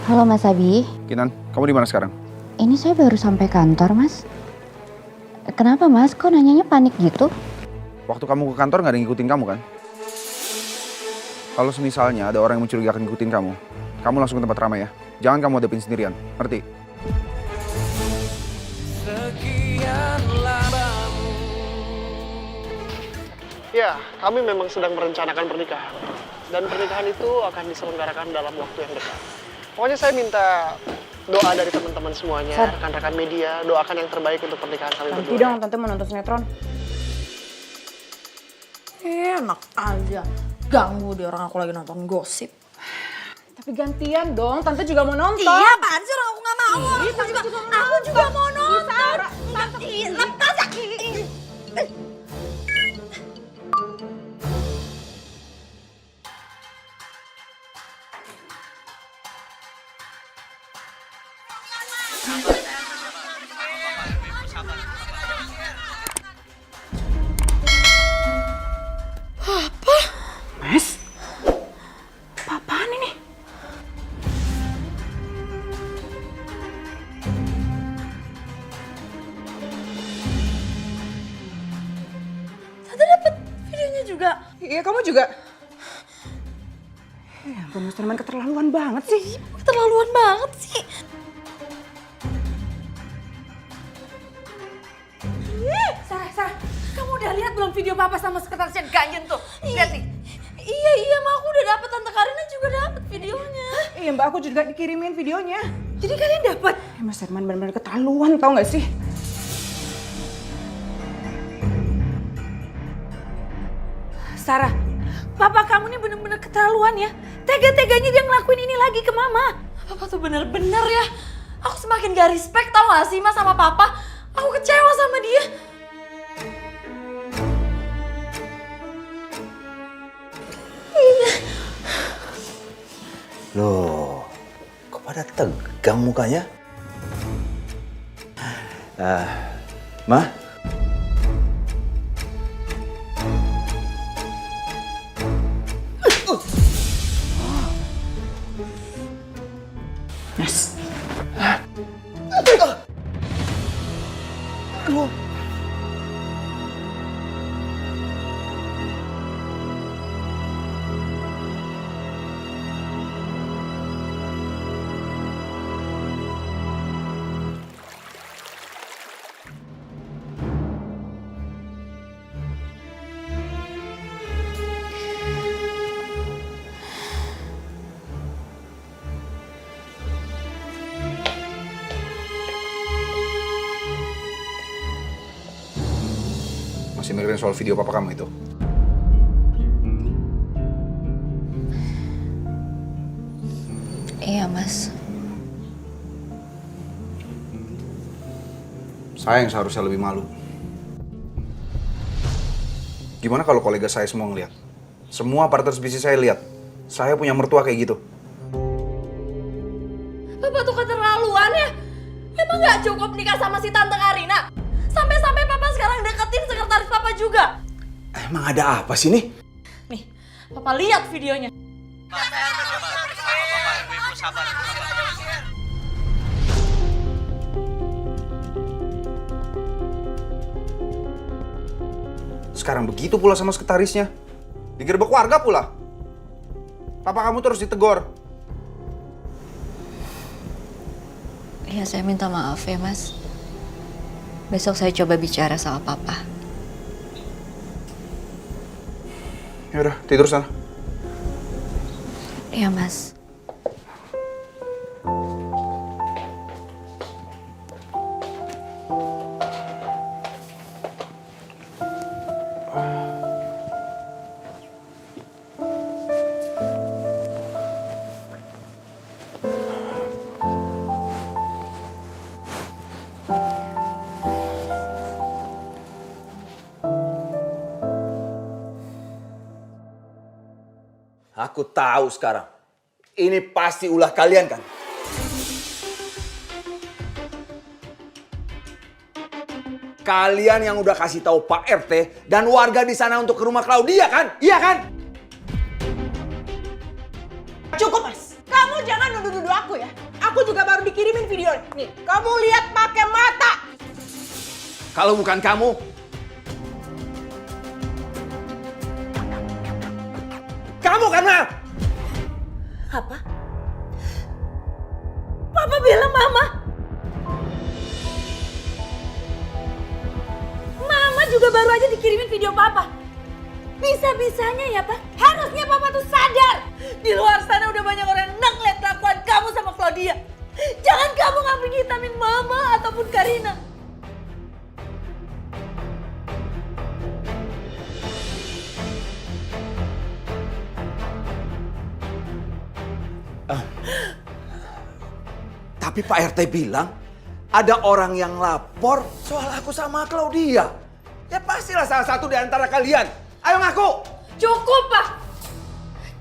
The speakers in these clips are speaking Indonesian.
Halo Mas Abi. Kinan, kamu di mana sekarang? Ini saya baru sampai kantor, Mas. Kenapa, Mas? Kok nanyanya panik gitu? Waktu kamu ke kantor nggak ada yang ngikutin kamu kan? Kalau semisalnya ada orang yang mencurigakan ngikutin kamu, kamu langsung ke tempat ramai ya. Jangan kamu hadapin sendirian, ngerti? Ya, kami memang sedang merencanakan pernikahan. Dan pernikahan itu akan diselenggarakan dalam waktu yang dekat. Pokoknya saya minta doa dari teman-teman semuanya, rekan-rekan media, doakan yang terbaik untuk pernikahan kami berdua. Nanti dong, tante mau nonton sinetron. Enak aja, ganggu dia orang aku lagi nonton gosip. Tapi gantian dong, tante juga mau nonton. Iya, apaan sih orang aku gak mau. Aku juga mau nonton. Lepas ya. Mas, apaan ini? Tante dapet videonya juga. Iya, kamu juga. Ya ampun, Mas Herman keterlaluan banget sih. Keterlaluan banget sih. Sarah, kamu udah lihat belum video papa sama sekretarisnya ganjen tuh? Lihat nih. Iya, Ma, aku udah dapet, Tante Karina juga dapet videonya. Iya mbak, aku juga dikirimin videonya. Jadi kalian dapet? Mas Herman benar-benar keterlaluan, tau gak sih? Sarah, papa kamu nih bener-bener keterlaluan ya. Tega-teganya dia ngelakuin ini lagi ke mama. Papa tuh bener-bener ya. Aku semakin gak respect tau gak sih, Ma, sama papa. Aku kecewa sama dia. Loh, kok pada tegang mukanya? Ma? Mas. Aduh. Masih mikirin soal video papa kamu itu? Iya, Mas. Saya yang seharusnya lebih malu. Gimana kalau kolega saya semua ngeliat? Semua partner bisnis saya lihat. Saya punya mertua kayak gitu. Papa tuh keterlaluan ya. Emang gak cukup nikah sama si Tante Karina? Sampai-sampai papa sekarang deketin sekretaris papa juga. Emang ada apa sih nih? Nih, papa lihat videonya. Sekarang begitu pula sama sekretarisnya. Digerebek warga pula. Papa kamu terus ditegur. Iya, saya minta maaf ya, Mas. Besok saya coba bicara sama papa. Yaudah, tidur sana. Iya, Mas. Aku tahu sekarang. Ini pasti ulah kalian kan? Kalian yang udah kasih tahu Pak RT dan warga di sana untuk ke rumah Claudia kan? Iya kan? Cukup, Mas. Kamu jangan nuduh-nuduh aku ya. Aku juga baru dikirimin video. Nih, kamu lihat pakai mata. Kalau bukan kamu, kamu kan Mel? Apa? Papa bilang Mama. Mama juga baru aja dikirimin video Papa. Bisa-bisanya ya Pak, harusnya Papa tuh sadar. Di luar sana udah banyak orang yang ngeliat kelakuan kamu sama Claudia. Jangan kamu ngambil ngitamin Mama ataupun Karina. Tapi Pak RT bilang ada orang yang lapor soal aku sama Claudia. Ya pastilah salah satu di antara kalian. Ayo ngaku. Cukup Pak.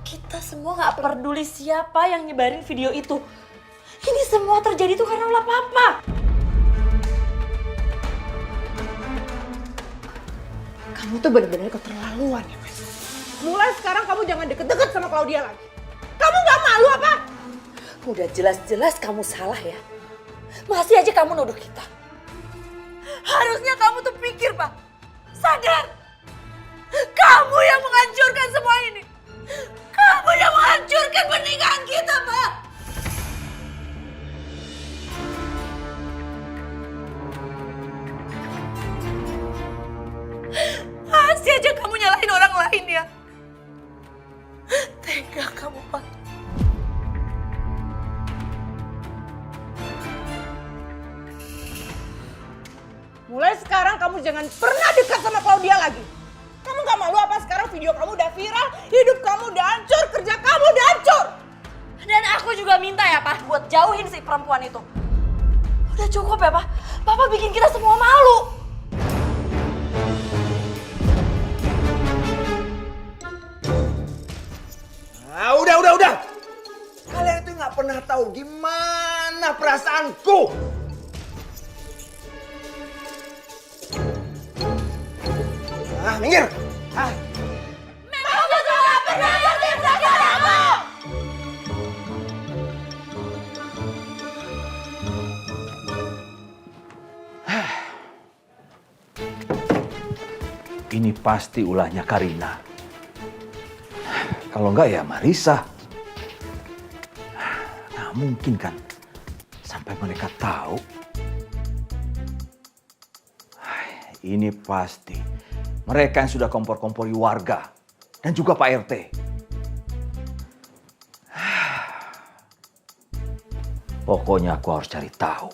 Kita semua gak peduli siapa yang nyebarin video itu. Ini semua terjadi tuh karena ulah Papa. Kamu tuh bener-bener keterlaluan ya, Mas. Mulai sekarang kamu jangan deket-deket sama Claudia lagi. Kamu gak malu apa? Udah jelas-jelas kamu salah ya. Masih aja kamu nuduh kita. Harusnya kamu tuh pikir, Pak. Sadar. Kamu yang menghancurkan semua ini. Kamu yang menghancurkan pernikahan kita, Pak. Masih aja kamu nyalahin orang lain ya. Tega kamu, Pak. Mulai sekarang kamu jangan pernah dekat sama Claudia lagi. Kamu gak malu apa sekarang video kamu udah viral, hidup kamu udah hancur, kerja kamu udah hancur. Dan aku juga minta ya, Pak, buat jauhin si perempuan itu. Udah cukup ya, Pak. Papa bikin kita semua malu. Nah, udah. Kalian itu nggak pernah tahu gimana perasaanku. Ah, minggir. Ah. Kamu juga gak pernah ngerti perasaan aku. Ini pasti ulahnya Karina. Kalau enggak ya Marisa. Nggak mungkin kan sampai mereka tahu. Ini pasti mereka yang sudah kompor-kompori warga dan juga Pak RT. Pokoknya aku harus cari tahu.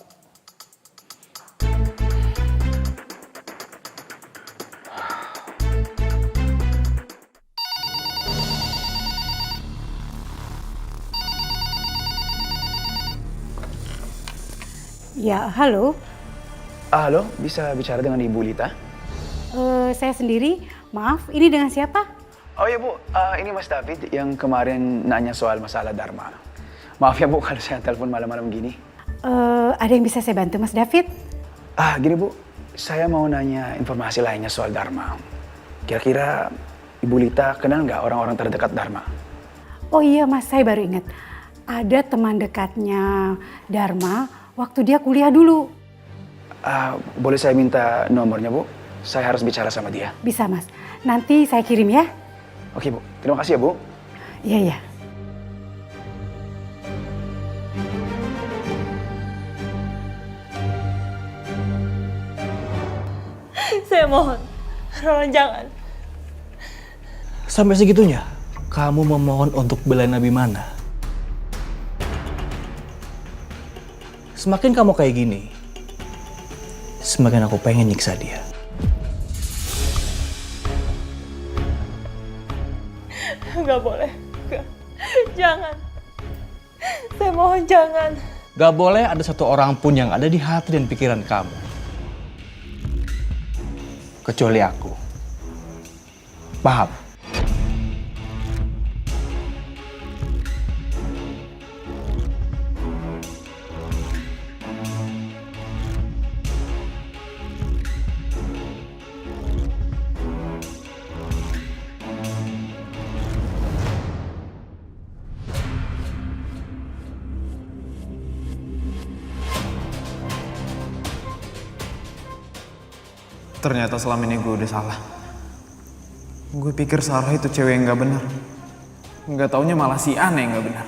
Ya, halo. Halo, bisa bicara dengan Ibu Lita? Saya sendiri. Maaf, ini dengan siapa? Oh iya Bu, ini Mas David yang kemarin nanya soal masalah Dharma. Maaf ya Bu kalau saya telepon malam-malam gini. Ada yang bisa saya bantu, Mas David? Gini Bu, saya mau nanya informasi lainnya soal Dharma. Kira-kira Ibu Lita kenal nggak orang-orang terdekat Dharma? Oh iya Mas, saya baru ingat. Ada teman dekatnya Dharma waktu dia kuliah dulu. Boleh saya minta nomornya Bu? Saya harus bicara sama dia. Bisa Mas, nanti saya kirim ya. Oke Bu, terima kasih ya Bu. Iya, iya. Saya mohon, Roland jangan. Sampai segitunya, kamu memohon untuk belain Nabi mana? Semakin kamu kayak gini, semakin aku pengen nyiksa dia. Gak boleh, gak. Jangan. Saya mohon jangan. Gak boleh ada satu orang pun yang ada di hati dan pikiran kamu. Kecuali aku. Paham? Ternyata selama ini gue udah salah. Gue pikir Sarah itu cewek yang gak benar. Nggak taunya malah si Ana yang gak benar.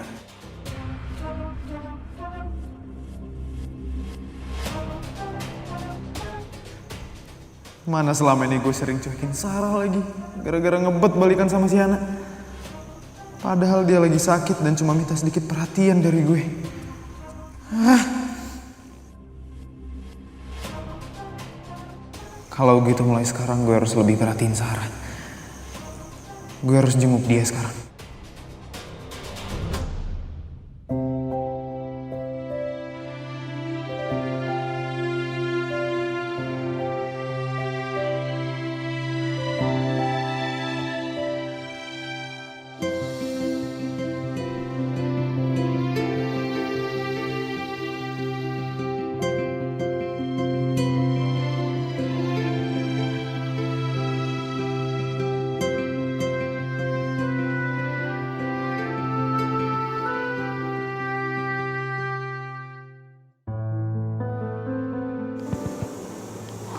Mana selama ini gue sering cuekin Sarah lagi. Gara-gara ngebet balikan sama si Ana. Padahal dia lagi sakit dan cuma minta sedikit perhatian dari gue. Kalau gitu mulai sekarang gue harus lebih perhatiin Sarah. Gue harus jenguk dia sekarang.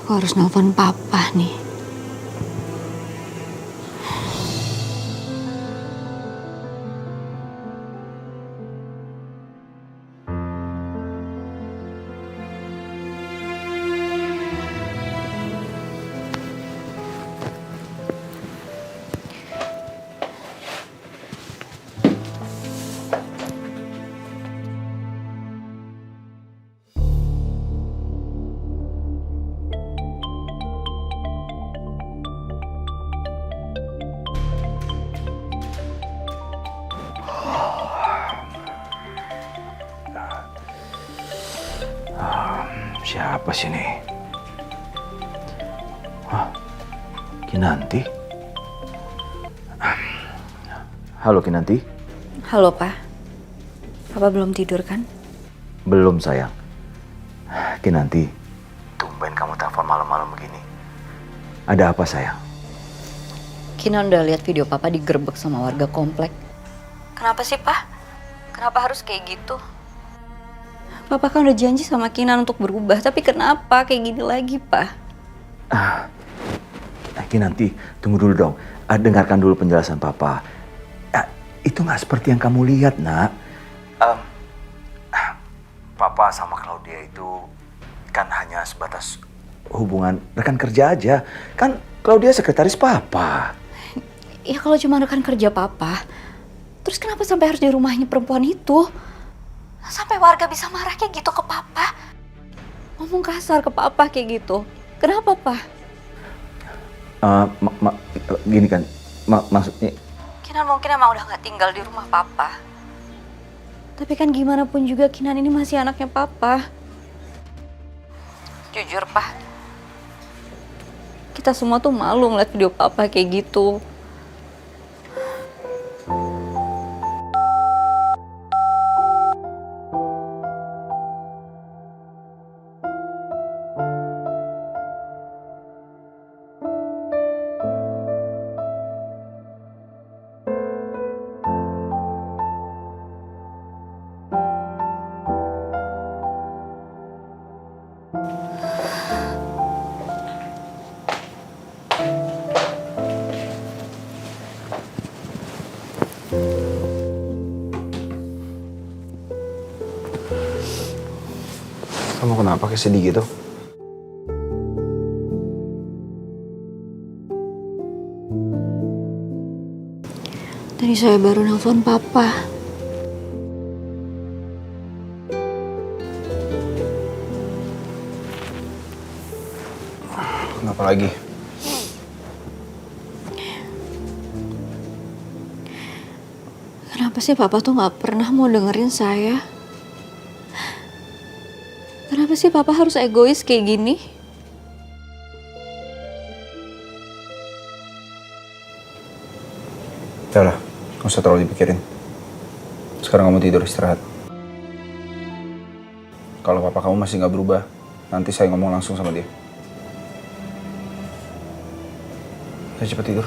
Aku harus nelfon papa nih. Siapa sih nih? Hah? Kinanti? Halo Kinanti? Halo, Pak. Papa belum tidur kan? Belum sayang. Kinanti, tumben kamu telepon malam-malam begini. Ada apa sayang? Kinan udah lihat video Papa digerebek sama warga komplek. Kenapa sih, Pak? Kenapa harus kayak gitu? Papa kan udah janji sama Kinan untuk berubah, tapi kenapa kayak gini lagi, Pak? Kinanti, tunggu dulu dong. Dengarkan dulu penjelasan Papa. Itu nggak seperti yang kamu lihat, nak. Papa sama Claudia itu kan hanya sebatas hubungan rekan kerja aja. Kan Claudia sekretaris Papa. Ya kalau cuma rekan kerja Papa, terus kenapa sampai harus di rumahnya perempuan itu? Sampai warga bisa marah kayak gitu ke Papa. Ngomong kasar ke Papa kayak gitu. Kenapa, Pak? Gini kan, maksudnya... Kinan mungkin emang udah gak tinggal di rumah Papa. Tapi kan gimana pun juga Kinan ini masih anaknya Papa. Jujur, Pak. Kita semua tuh malu ngeliat video Papa kayak gitu. Kamu kenapa kayak sedih gitu? Tadi saya baru nelfon Papa. Kenapa lagi? Kenapa sih Papa tuh gak pernah mau dengerin saya? Kenapa sih Papa harus egois kayak gini? Udah lah, gak usah terlalu dipikirin. Sekarang kamu tidur istirahat. Kalau papa kamu masih gak berubah, nanti saya ngomong langsung sama dia. Saya cepat tidur.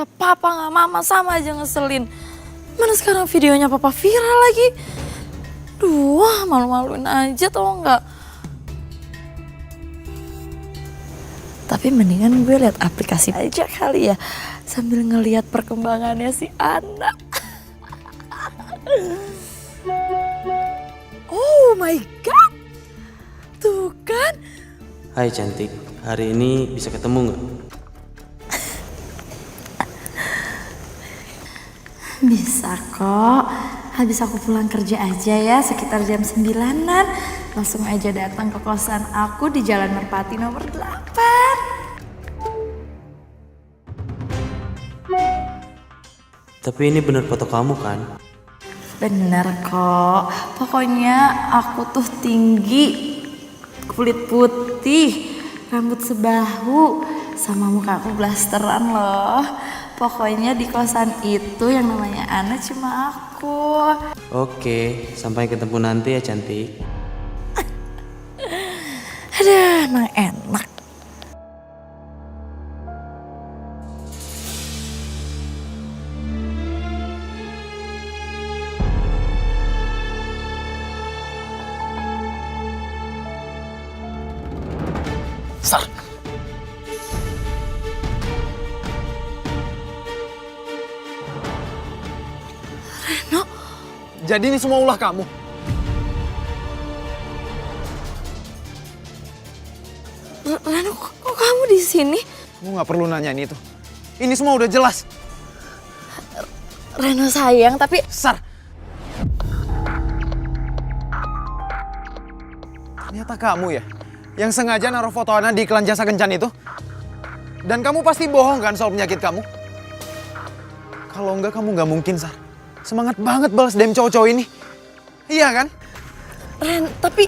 Kata papa nggak mama sama aja ngeselin. Mana sekarang videonya papa viral lagi. Duh, malu-maluin aja tau nggak. Tapi mendingan gue liat aplikasi aja kali ya. Sambil ngeliat perkembangannya si Ana. Oh my God. Tuh kan. Hai cantik, hari ini bisa ketemu nggak? Bisa kok. Habis aku pulang kerja aja ya, sekitar jam 9-an. Langsung aja datang ke kosan aku di Jalan Merpati nomor 8. Tapi ini bener foto kamu kan? Bener kok. Pokoknya aku tuh tinggi, kulit putih, rambut sebahu, sama muka aku blasteran loh. Pokoknya di kosan itu yang namanya Ana cuma aku. Oke, sampai ketemu nanti ya cantik. Aduh, emang enak. Sar. Reno. Jadi ini semua ulah kamu? Reno, kok kamu di sini? Kamu nggak perlu nanyain itu. Ini semua udah jelas. Reno sayang, tapi... Sar. Ternyata kamu ya yang sengaja naruh foto Ana di iklan jasa kencan itu. Dan kamu pasti bohong kan soal penyakit kamu? Kalau enggak kamu nggak mungkin, Sar. Semangat banget balas DM cowok-cowok ini. Iya kan? Ren, tapi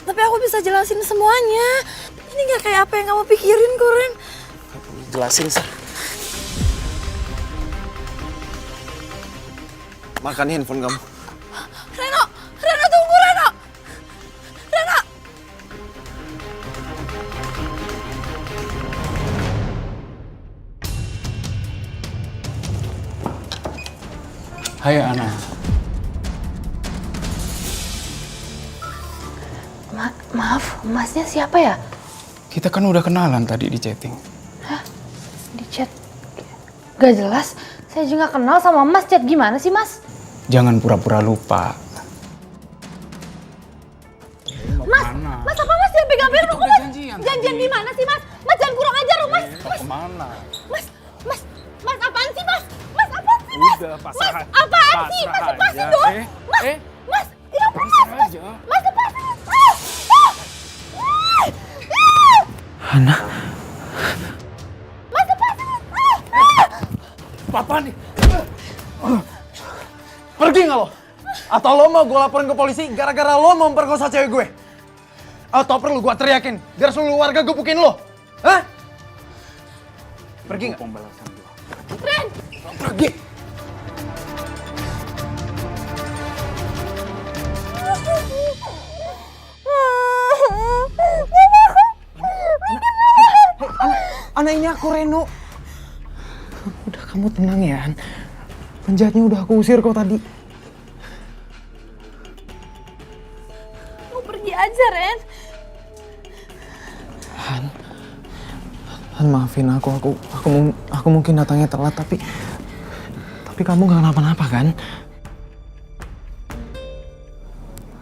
aku bisa jelasin semuanya. Ini nggak kayak apa yang kamu pikirin kok, Ren. Jelasin, Sar. Makan handphone kamu. Reno tunggu Reno. Reno. Hai Ana. Maaf, masnya siapa ya? Kita kan udah kenalan tadi di chatting. Hah? Di chat? Gak jelas. Saya juga kenal sama mas, chat gimana sih mas? Jangan pura-pura lupa. Mas, mas apa mas jangan pegang-pegang dulu mas? Janjian di mana sih mas? Mas jangan kurang ajar loh mas. Kemana? Mas apaan sih mas? Mas apaan sih mas? Udah, Mas apaan sih? Mas lepasin dong. Mas, ya ampun mas. Mas lepasin. Ana. Mas lepasin. Papa nih. Pergi nggak lo? Atau lo mau gue laporin ke polisi gara-gara lo mau memperkosa cewek gue? Atau perlu gue teriakin biar seluruh warga gebukin lo? Hah? Pergi nggak? Ren! Pergi! Ana, ini aku Reno. Udah kamu tenang ya, Han. Penjahatnya udah aku usir kok tadi. Mau pergi aja, Ren. Han, maafin aku mungkin datangnya telat tapi kamu gak kenapa-napa kan?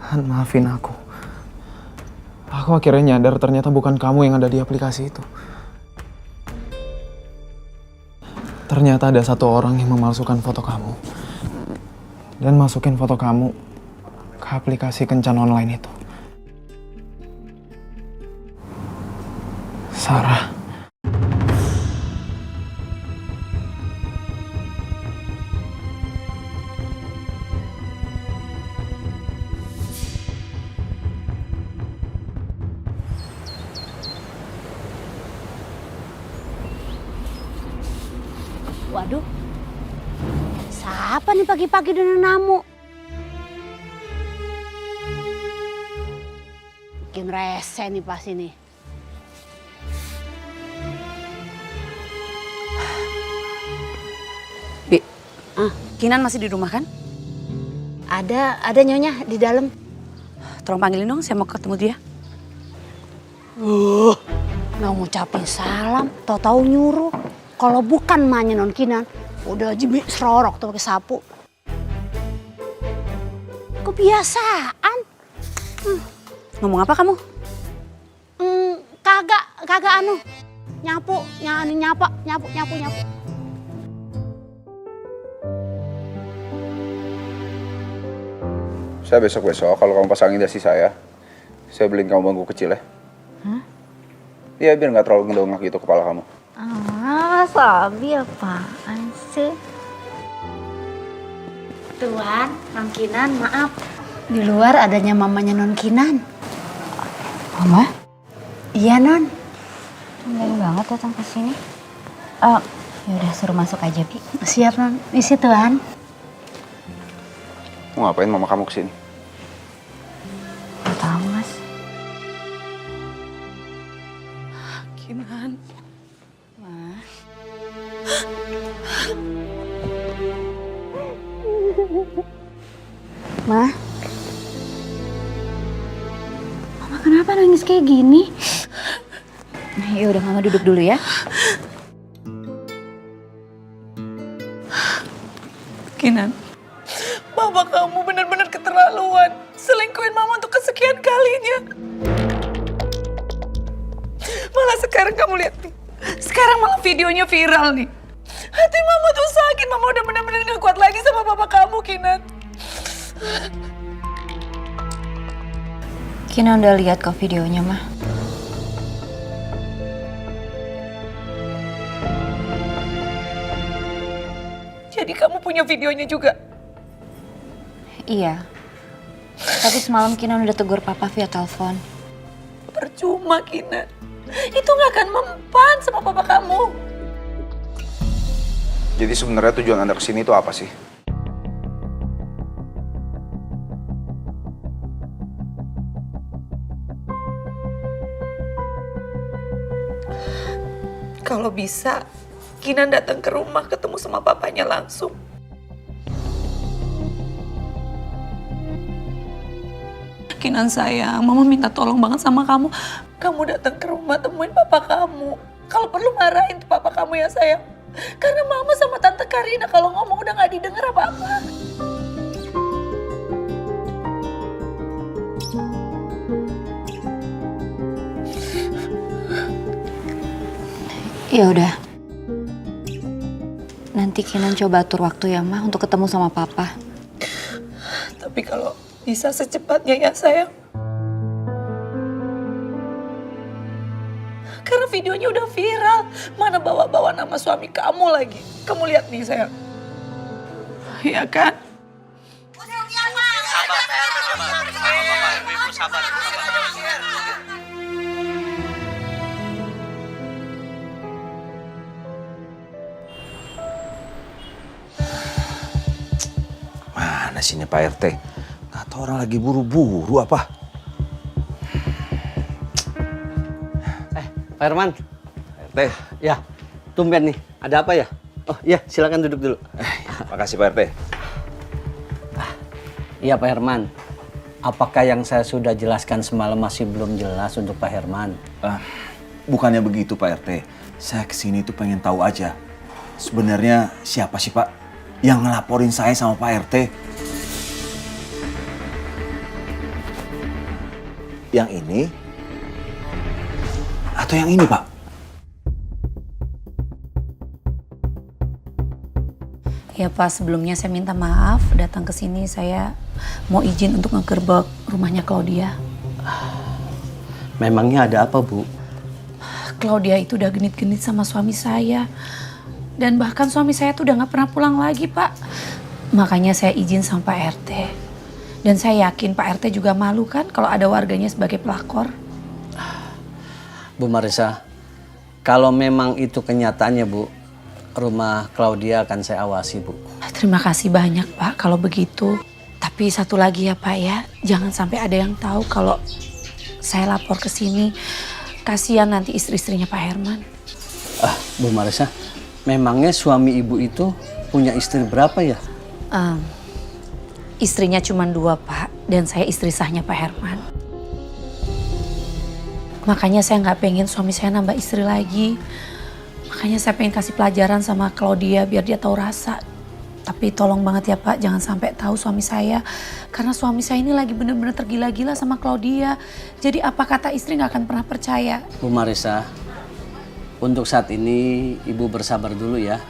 Han, maafin aku. Aku akhirnya nyadar ternyata bukan kamu yang ada di aplikasi itu. Ternyata ada satu orang yang memalsukan foto kamu dan masukin foto kamu ke aplikasi kencan online itu. Sarah. Waduh, siapa nih pagi-pagi dengan namu? Bikin rese nih pas ini. Kinan masih di rumah kan? Ada Nyonya di dalam. Tolong panggilin dong, saya mau ketemu dia. Mau ngucapin salam, tahu-tahu nyuruh. Kalau bukan emaknya non Kinan, udah jemi serorok tuh pakai sapu. Kebiasaan. Ngomong apa kamu? Kagak anu. Nyapu. Saya besok-besok kalau kamu pasangin dasi saya beliin kamu bangku kecil ya. Hah? Iya, biar nggak terlalu ngedongak gitu kepala kamu. Sabi apaan sih? Tuan, Non Kinan, maaf. Di luar adanya mamanya Non Kinan. Mama? Iya, Non. Tumben banget datang ke sini. Yaudah suruh masuk aja, Bi. Siap, Non. Isi, Tuan. Mau ngapain mama kamu kesini? Gak tahu, Mas. Kinan. Ma. Ma. Mama kenapa nangis kayak gini? Ya udah, Mama duduk dulu ya. Kinan, Mama kamu benar-benar keterlaluan. Selingkuhin Mama untuk kesekian kalinya. Malah sekarang kamu lihat nih. Sekarang malah videonya viral nih. Hati Mama tuh sakit. Mama udah benar-benar gak kuat lagi sama papa kamu, Kinan. Kinan udah lihat kok videonya, Ma. Jadi kamu punya videonya juga? Iya. Tapi semalam Kinan udah tegur Papa via telepon. Percuma, Kinan. Itu gak akan mempan sama papa kamu. Jadi sebenarnya tujuan Anda kesini itu apa sih? Kalau bisa, Kinan datang ke rumah ketemu sama papanya langsung. Kinan sayang, Mama minta tolong banget sama kamu. Kamu datang ke rumah temuin papa kamu. Kalau perlu marahin tuh papa kamu ya sayang. Karena Mama sama Tante Karina kalau ngomong udah gak didengar apa-apa. Ya udah. Nanti Kinan coba atur waktu ya, Ma, untuk ketemu sama Papa. Tapi kalau bisa secepatnya ya sayang. Karena videonya udah viral. Mana bawa-bawa nama suami kamu lagi. Kamu lihat nih sayang. Iya kan? Mana sini Pak RT? Nggak tahu orang lagi buru-buru apa? Pak Herman. Pak RT. Ya, tumben nih. Ada apa ya? Oh iya, silakan duduk dulu. Makasih Pak RT. Iya Pak Herman. Apakah yang saya sudah jelaskan semalam masih belum jelas untuk Pak Herman? Bukannya begitu Pak RT. Saya kesini tuh pengen tahu aja. Sebenarnya siapa sih Pak yang ngelaporin saya sama Pak RT? Yang ini? Atau yang ini Pak? Ya Pak, sebelumnya saya minta maaf datang ke sini. Saya mau izin untuk ngegerbek rumahnya Claudia. Memangnya ada apa Bu? Claudia itu udah genit-genit sama suami saya. Dan bahkan suami saya tuh udah gak pernah pulang lagi Pak. Makanya saya izin sama Pak RT. Dan saya yakin Pak RT juga malu kan kalau ada warganya sebagai pelakor. Bu Marisa, kalau memang itu kenyataannya Bu, rumah Claudia akan saya awasi Bu. Terima kasih banyak Pak kalau begitu. Tapi satu lagi ya Pak ya, jangan sampai ada yang tahu kalau saya lapor ke sini. Kasihan nanti istri-istrinya Pak Herman. Bu Marisa, memangnya suami ibu itu punya istri berapa ya? Istrinya cuma 2, Pak. Dan saya istri sahnya Pak Herman. Makanya saya nggak pengen suami saya nambah istri lagi. Makanya saya pengen kasih pelajaran sama Claudia biar dia tahu rasa. Tapi tolong banget ya Pak, jangan sampai tahu suami saya. Karena suami saya ini lagi bener-bener tergila-gila sama Claudia. Jadi apa kata istri nggak akan pernah percaya. Bu Marissa, untuk saat ini Ibu bersabar dulu ya.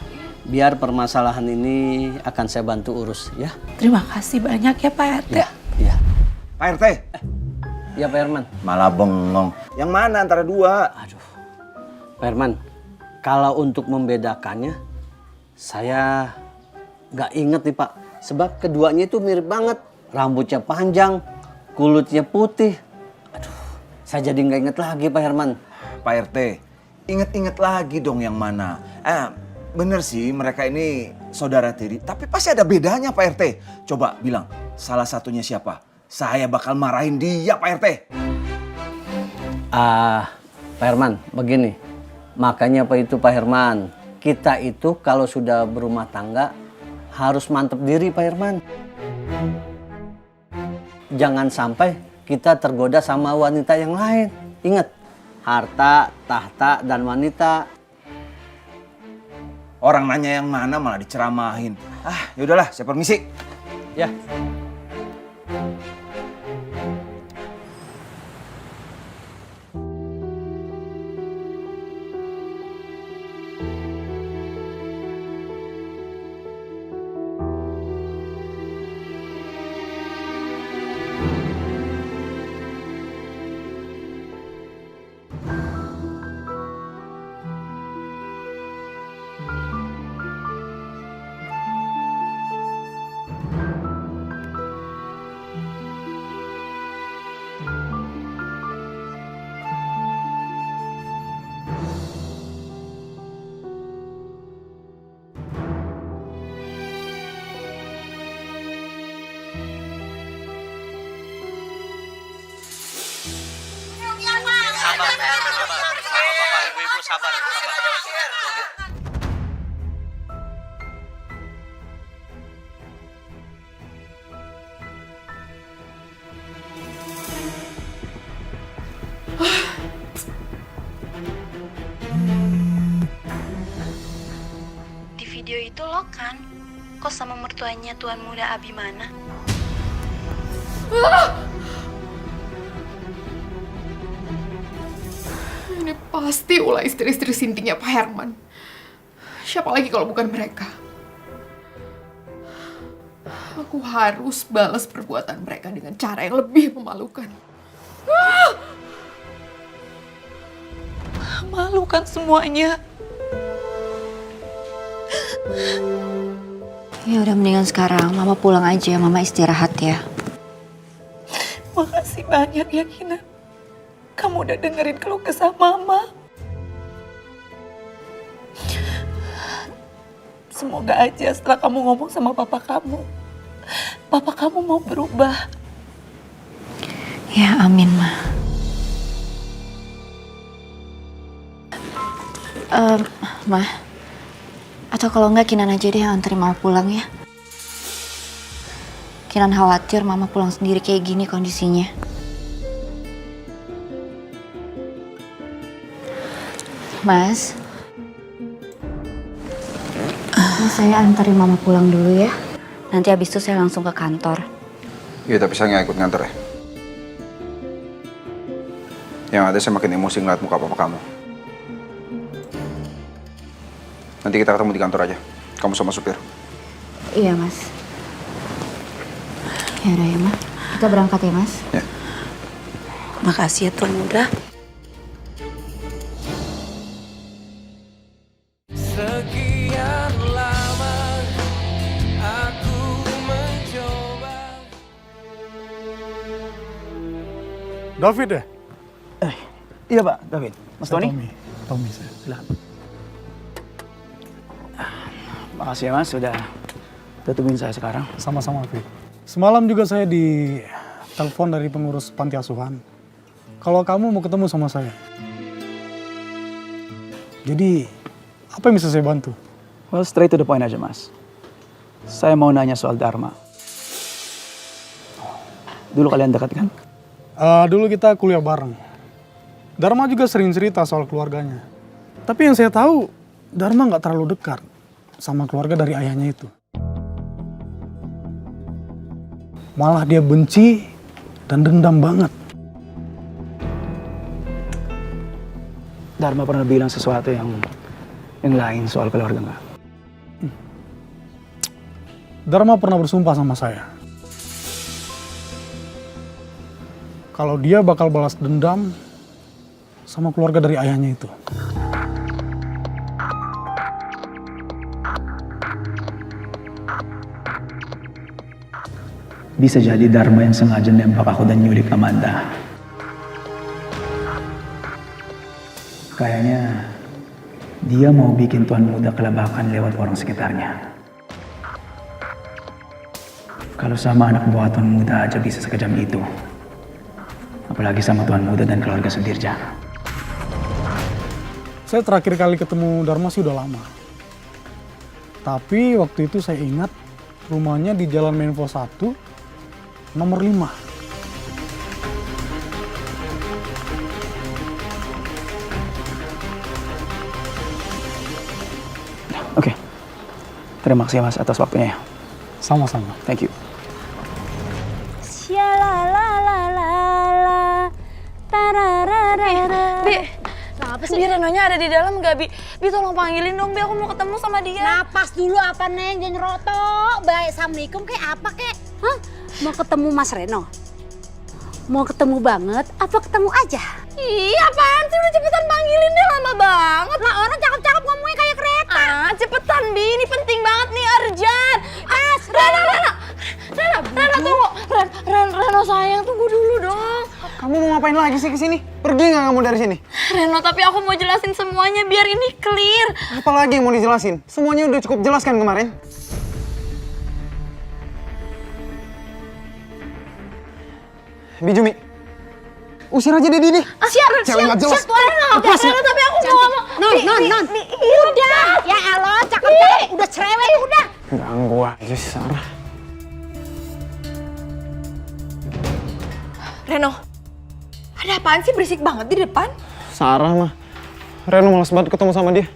Biar permasalahan ini akan saya bantu urus ya. Terima kasih banyak ya Pak RT. Ya. Pak RT. Ya Pak Herman. Malah bengong. Yang mana antara dua? Aduh. Pak Herman, kalau untuk membedakannya, saya nggak inget nih Pak. Sebab keduanya itu mirip banget. Rambutnya panjang, kulitnya putih. Aduh, saya jadi nggak inget lagi Pak Herman. Pak RT, inget-inget lagi dong yang mana. Bener sih mereka ini saudara tiri, tapi pasti ada bedanya Pak RT. Coba bilang, salah satunya siapa? Saya bakal marahin dia Pak RT. Pak Herman, begini. Makanya apa itu Pak Herman, kita itu kalau sudah berumah tangga harus mantep diri Pak Herman. Jangan sampai kita tergoda sama wanita yang lain. Ingat, harta, tahta, dan wanita. Orang nanya yang mana malah diceramahin. Yaudahlah, saya permisi. Ya. Bapak, ibu-ibu sabar. Di video itu lo kan, kok sama mertuanya Tuan Muda Abimana? Ini pasti ulah istri-istri sintingnya Pak Herman. Siapa lagi kalau bukan mereka? Aku harus balas perbuatan mereka dengan cara yang lebih memalukan. Malu kan semuanya. Ya udah mendingan sekarang Mama pulang aja, Mama istirahat ya. Makasih banyak ya Kinan. Kamu udah dengerin keluh kesah Mama. Semoga aja setelah kamu ngomong sama papa kamu mau berubah. Ya amin Ma. Ma, atau kalau enggak Kinan aja deh yang anterin Mama pulang ya. Kinan khawatir Mama pulang sendiri kayak gini kondisinya. Mas, saya anterin Mama pulang dulu ya. Nanti habis itu saya langsung ke kantor. Iya, tapi saya nggak ikut nganter ya. Yang ada saya makin emosi ngeliat muka papa kamu. Nanti kita ketemu di kantor aja. Kamu sama supir. Iya, Mas. Ya udah ya, Ma. Kita berangkat ya, Mas. Ya. Makasih ya Tuan Muda. Sekian lama aku mencoba. David ya? Iya Pak, David. Mas Tony? Tommy saya. Silahkan. Makasih ya Mas, sudah tutupin saya sekarang. Sama-sama, Fit. Semalam juga saya ditelepon dari pengurus panti asuhan. Kalau kamu mau ketemu sama saya. Jadi, apa yang bisa saya bantu? Well, straight to the point aja Mas. Saya mau nanya soal Dharma. Dulu kalian dekat kan? Dulu kita kuliah bareng. Dharma juga sering cerita soal keluarganya. Tapi yang saya tahu, Dharma nggak terlalu dekat sama keluarga dari ayahnya itu. Malah dia benci dan dendam banget. Dharma pernah bilang sesuatu yang lain soal keluarga nggak? Dharma pernah bersumpah sama saya. Kalau dia bakal balas dendam sama keluarga dari ayahnya itu. Bisa jadi Dharma yang sengaja nembak aku dan nyulik Amanda. Kayaknya dia mau bikin tuan muda kelabakan lewat orang sekitarnya. Kalau sama anak buah tuan muda aja bisa sekejam itu. Apalagi sama tuan muda dan keluarga Sudirja. Saya terakhir kali ketemu Dharma sih udah lama. Tapi waktu itu saya ingat rumahnya di Jalan Menfo 1, nomor 5. Oke. Terima kasih Mas atas waktunya ya. Sama-sama. Thank you. Bi, Bi Renonya ada di dalam nggak, Bi? Bi tolong panggilin dong, Bi, aku mau ketemu sama dia. Napas dulu apa, Neng? Jangan ngerotok. Baik, Assalamualaikum kayak apa kek? Hah? Mau ketemu Mas Reno? Mau ketemu banget? Apa ketemu aja? Ih, apaan sih? Udah cepetan panggilin deh, lama banget. Lah orang cakep-cakep ngomongnya kayak kereta. Ah, cepetan, Bi. Ini penting banget nih, urgent. Reno, tunggu. Reno sayang, tunggu dulu dong. Kamu mau ngapain lagi sih kesini? Pergi nggak kamu dari sini? Reno, tapi aku mau jelasin semuanya biar ini clear. Apalagi yang mau dijelasin? Semuanya udah cukup jelas kan kemarin? Bijumi, usir aja deh Dini. Siap, Reno. Reno, tapi aku mau ngomong. Non. Udah. Ya Allah, cakep-cakep. Udah cerewet, udah. Ganggu aja sih Sarah. Reno, ada apaan sih berisik banget di depan? Sarah mah. Reno malas banget ketemu sama dia.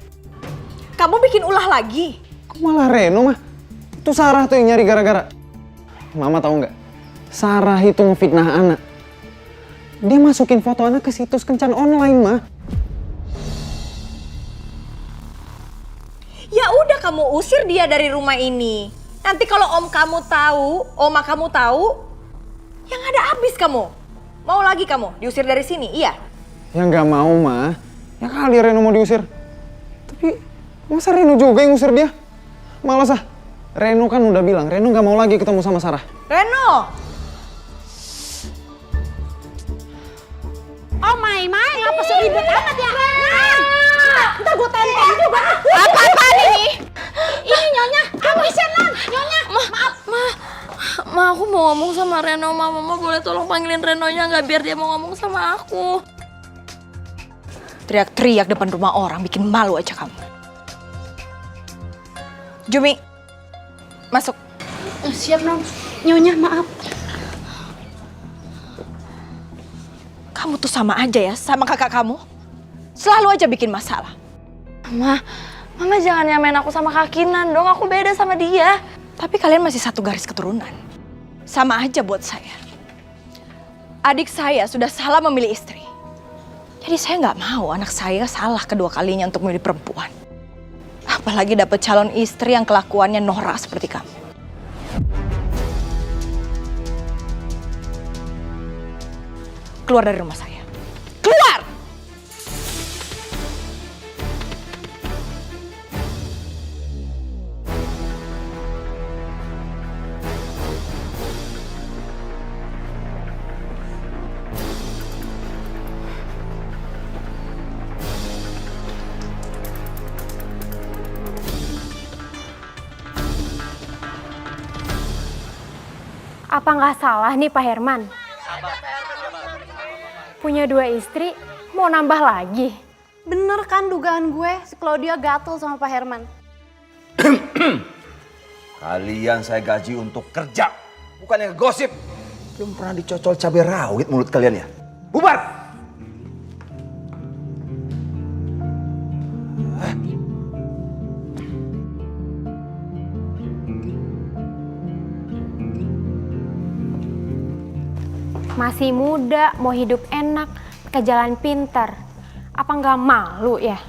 Kamu bikin ulah lagi? Kok malah Reno mah? Itu Sarah tuh yang nyari gara-gara. Mama tahu nggak? Sarah itu ngefitnah anak. Dia masukin foto anak ke situs kencan online mah. Ya udah, kamu usir dia dari rumah ini. Nanti kalau om kamu tahu, oma kamu tahu, yang ada habis kamu. Mau lagi kamu diusir dari sini, iya? Ya nggak mau mah. Ya kali Reno mau diusir. Tapi masa Reno juga yang ngusir dia? Malas ah. Reno kan udah bilang, Reno nggak mau lagi ketemu sama Sarah. Reno! Oh my, ngapa sih ribet amat ya? Ntar gue tempel juga. Apa-apaan ini? Ini Nyonya, habisin lan, Nyonya. Maaf. Ma, aku mau ngomong sama Reno. Mama boleh tolong panggilin Renonya nggak, biar dia mau ngomong sama aku. Teriak-teriak depan rumah orang, bikin malu aja kamu. Jumi, masuk. Siap, Non. Nyonya, maaf. Kamu tuh sama aja ya sama kakak kamu. Selalu aja bikin masalah. Mama jangan nyamain aku sama Kak Kinan dong. Aku beda sama dia. Tapi kalian masih satu garis keturunan. Sama aja buat saya. Adik saya sudah salah memilih istri. Jadi saya nggak mau anak saya salah kedua kalinya untuk memilih perempuan. Apalagi dapat calon istri yang kelakuannya norak seperti kamu. Keluar dari rumah saya. Keluar! Apa nggak salah nih Pak Herman? Punya 2 istri, mau nambah lagi? Bener kan dugaan gue, si Claudia gatel sama Pak Herman. Kalian saya gaji untuk kerja, bukan yang gosip. Belum pernah dicocol cabai rawit mulut kalian ya. Bubar! Masih muda, mau hidup enak, ke jalan pintar. Apa nggak malu ya?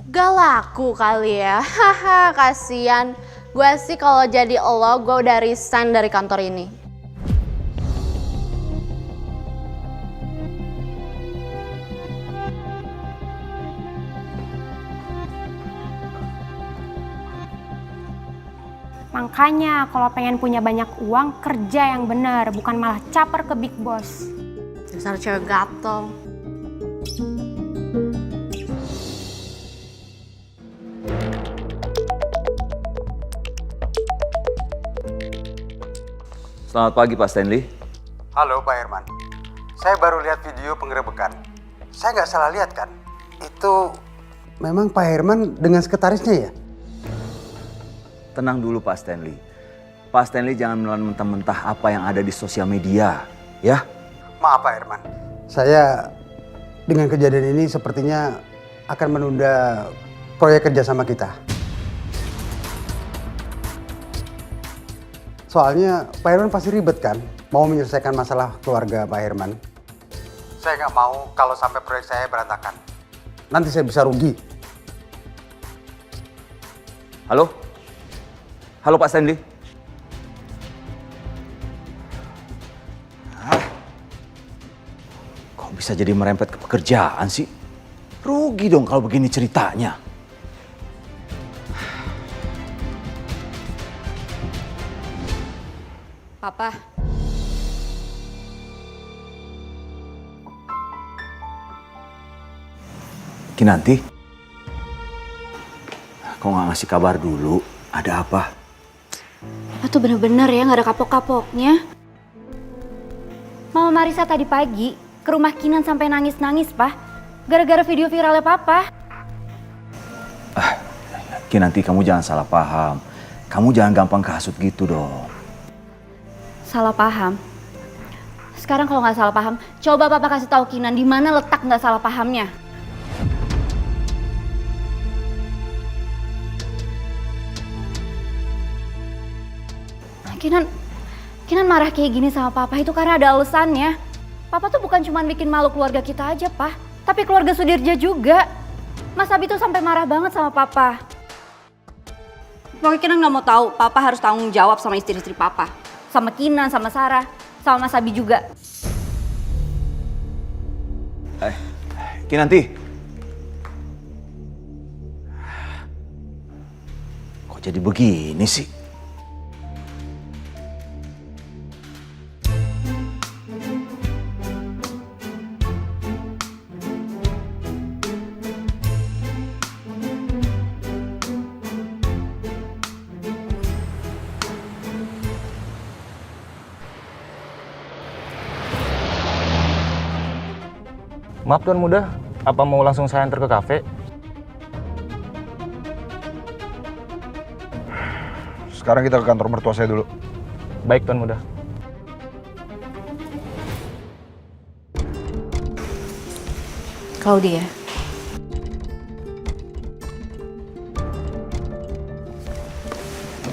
Gak laku kali ya, haha kasian. Gue sih kalau jadi lo, gue udah resign dari kantor ini. Makanya kalau pengen punya banyak uang, kerja yang benar, bukan malah caper ke big boss. Dasar cewek gatel. Selamat pagi Pak Stanley. Halo Pak Herman, saya baru lihat video penggerebekan. Saya nggak salah lihat kan? Itu memang Pak Herman dengan sekretarisnya ya? Tenang dulu Pak Stanley. Pak Stanley jangan menelan mentah-mentah apa yang ada di sosial media, ya? Maaf Pak Herman, saya dengan kejadian ini sepertinya akan menunda proyek kerjasama kita. Soalnya Pak Herman pasti ribet kan, mau menyelesaikan masalah keluarga Pak Herman. Saya nggak mau kalau sampai proyek saya berantakan. Nanti saya bisa rugi. Halo? Halo Pak Stanley. Kok bisa jadi merempet ke pekerjaan sih? Rugi dong kalau begini ceritanya. Papa. Kinanti? Kok nggak ngasih kabar dulu? Ada apa? Papa tuh bener-bener ya gak ada kapok-kapoknya. Mama Marisa tadi pagi ke rumah Kinan sampai nangis-nangis, Pak. Gara-gara video viralnya Papa. Kinanti, kamu jangan salah paham. Kamu jangan gampang kehasut gitu dong. Salah paham? Sekarang kalau nggak salah paham, coba Papa kasih tahu Kinan di mana letak nggak salah pahamnya. Kinan marah kayak gini sama Papa itu karena ada alasannya. Papa tuh bukan cuma bikin malu keluarga kita aja, Pak. Tapi keluarga Sudirja juga. Mas Abi tuh sampai marah banget sama Papa. Pokoknya Kinan nggak mau tahu, Papa harus tanggung jawab sama istri-istri Papa. Sama Kinan, sama Sarah, sama Mas Abi juga. Kinanti. Kok jadi begini sih? Maaf Tuan Muda, apa mau langsung saya antar ke kafe? Sekarang kita ke kantor mertua saya dulu. Baik Tuan Muda. Claudia.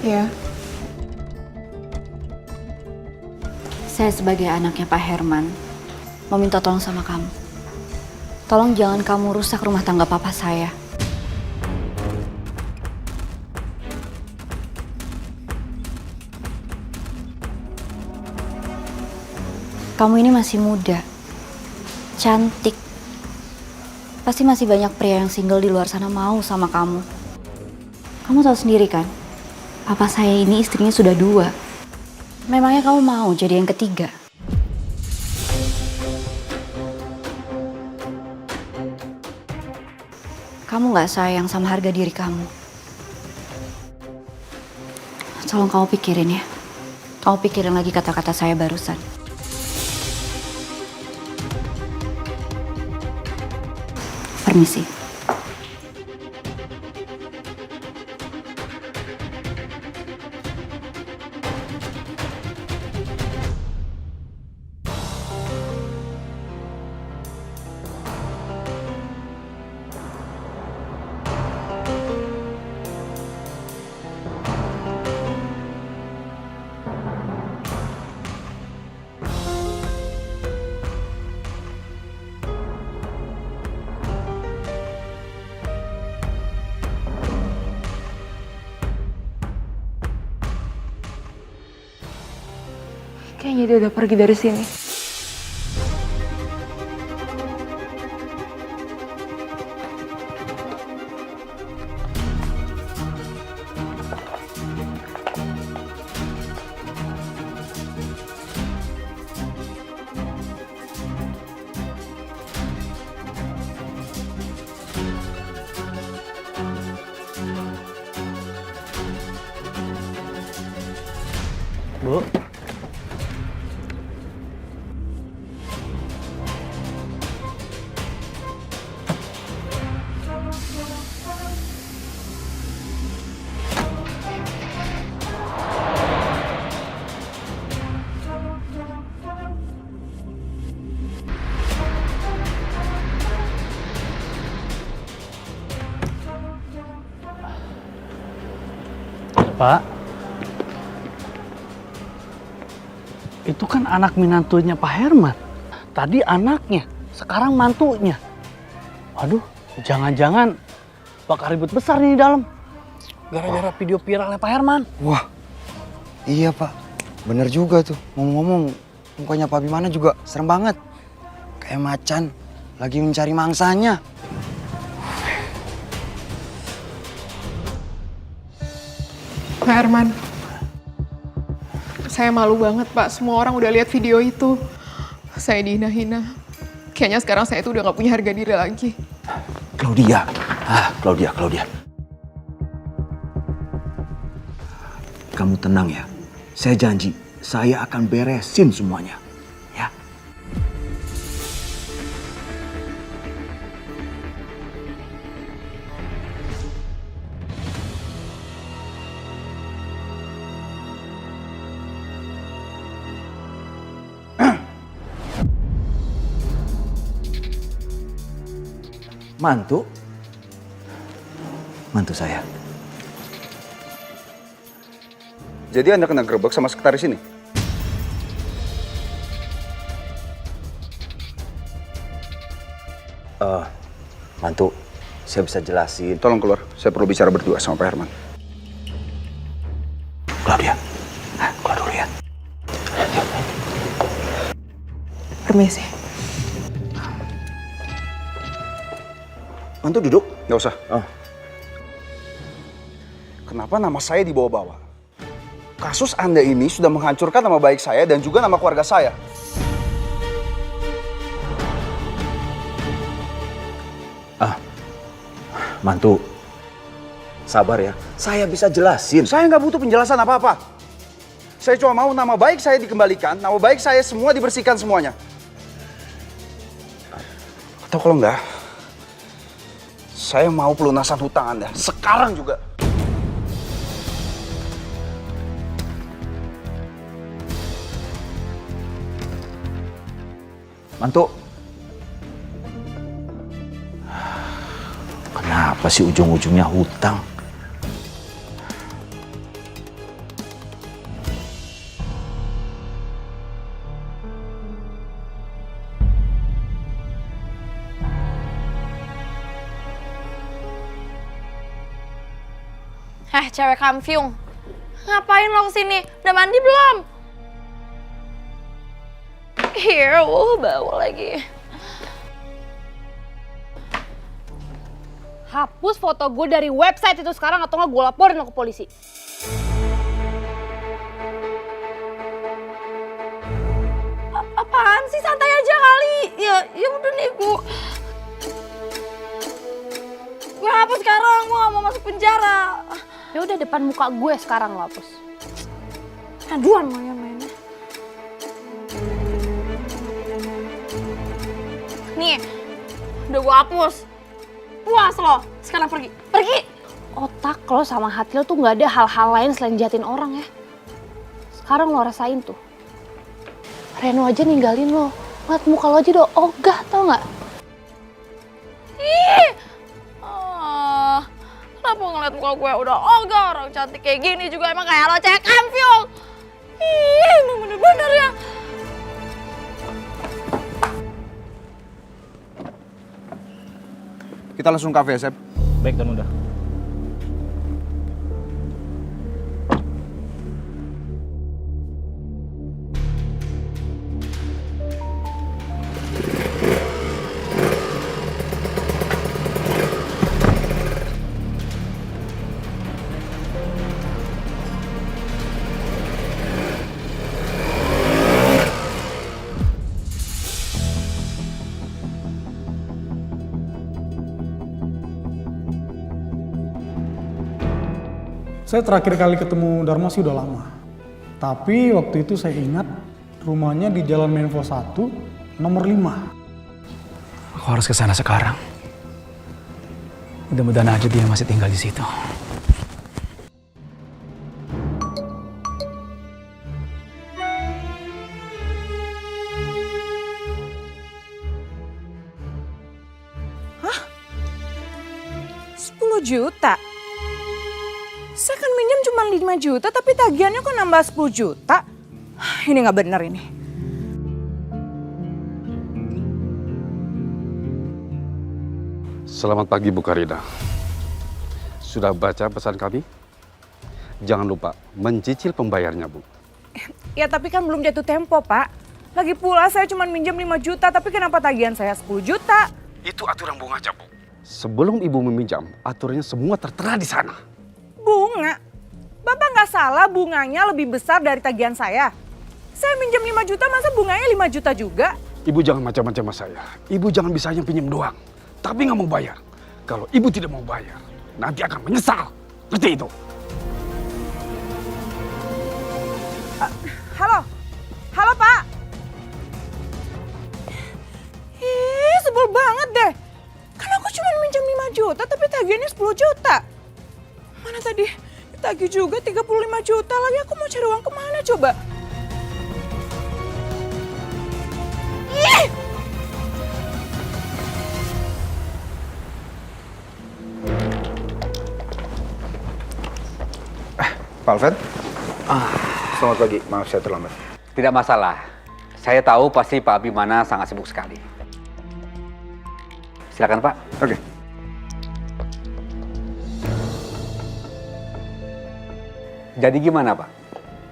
Ya. Saya sebagai anaknya Pak Herman mau minta tolong sama kamu. Tolong jangan kamu rusak rumah tangga Papa saya. Kamu ini masih muda, cantik. Pasti masih banyak pria yang single di luar sana mau sama kamu. Kamu tahu sendiri kan, Papa saya ini istrinya sudah 2. Memangnya kamu mau jadi yang ketiga? Kamu gak sayang sama harga diri kamu. Tolong kamu pikirin ya. Kamu pikirin lagi kata-kata saya barusan. Permisi. Kayaknya dia udah pergi dari sini. Bu. Pak, itu kan anak menantunya Pak Herman. Tadi anaknya, sekarang mantunya. Waduh, jangan-jangan bakal ribut besar nih di dalam. Gara-gara video viralnya Pak Herman. Wah, iya Pak. Bener juga tuh. Ngomong-ngomong, mukanya Pak Bimana juga serem banget. Kayak macan lagi mencari mangsanya. Pak Herman, saya malu banget Pak, semua orang udah lihat video itu. Saya dihina-hina. Kayaknya sekarang saya tuh udah gak punya harga diri lagi. Claudia, Claudia. Kamu tenang ya, saya janji saya akan beresin semuanya. Ya. Mantu saya. Jadi Anda kena gerbek sama sekretaris ini? Mantu, saya bisa jelasin. Tolong keluar, saya perlu bicara berdua sama Pak Herman. Claudia, keluar dulu ya. Permisi. Mantu duduk. Nggak usah. Kenapa nama saya dibawa-bawa? Kasus Anda ini sudah menghancurkan nama baik saya dan juga nama keluarga saya. Mantu, sabar ya. Saya bisa jelasin. Saya nggak butuh penjelasan apa-apa. Saya cuma mau nama baik saya dikembalikan, nama baik saya semua dibersihkan semuanya. Atau kalau enggak, saya mau pelunasan hutang Anda. Sekarang juga. Mantu. Kenapa sih ujung-ujungnya hutang? Cewek kamfiung. Ngapain lo kesini? Udah mandi belum? Here, bau lagi. Hapus foto gue dari website itu sekarang atau nggak gue laporin lo ke polisi. Apaan sih? Santai aja kali. Ya udah nih gue hapus sekarang. Gue gak mau masuk penjara. Ya udah depan muka gue sekarang lo hapus. Aduan main-mainnya. Nih, udah gue hapus. Puas lo, sekarang pergi. Pergi! Otak lo sama hati lo tuh nggak ada hal-hal lain selain jahatin orang ya. Sekarang lo rasain tuh. Reno aja ninggalin lo. Liat muka lo aja udah ogah, tau nggak? Ih! Kenapa ngeliat muka gue udah ogah, orang cantik kayak gini juga emang kayak lo cewek kampiong. Ih, emang bener-bener ya. Kita langsung kafe ya, Sep. Baik, Tuan Muda. Saya terakhir kali ketemu Dharma sih udah lama. Tapi waktu itu saya ingat rumahnya di Jalan Menfo 1, nomor 5. Aku harus ke sana sekarang. Mudah-mudahan aja dia masih tinggal di situ. Hah? 10 juta? Saya kan minjem cuma 5 juta tapi tagihannya kok nambah 10 juta? Ini nggak bener ini. Selamat pagi Bu Karina. Sudah baca pesan kami? Jangan lupa mencicil pembayarnya Bu. Ya tapi kan belum jatuh tempo Pak. Lagi pula saya cuma minjem 5 juta tapi kenapa tagihan saya 10 juta? Itu aturan bunga aja Bu. Sebelum Ibu meminjam, aturannya semua tertera di sana. Bunga? Bapak nggak salah bunganya lebih besar dari tagihan saya. Saya minjem 5 juta masa bunganya 5 juta juga? Ibu jangan macam-macam sama saya. Ibu jangan bisa hanya pinjam doang. Tapi nggak mau bayar. Kalau Ibu tidak mau bayar, nanti akan menyesal. Ngerti itu? Halo? Halo Pak? Ih, sebel banget deh. Kan aku cuma minjem 5 juta tapi tagihannya 10 juta. Mana tadi? Tagih juga 35 juta lagi. Aku mau cari uang kemana coba? Ih! Pak Alfred? Selamat pagi, maaf saya terlambat. Tidak masalah. Saya tahu pasti Pak Abimana sangat sibuk sekali. Silakan Pak. Oke. Jadi gimana Pak?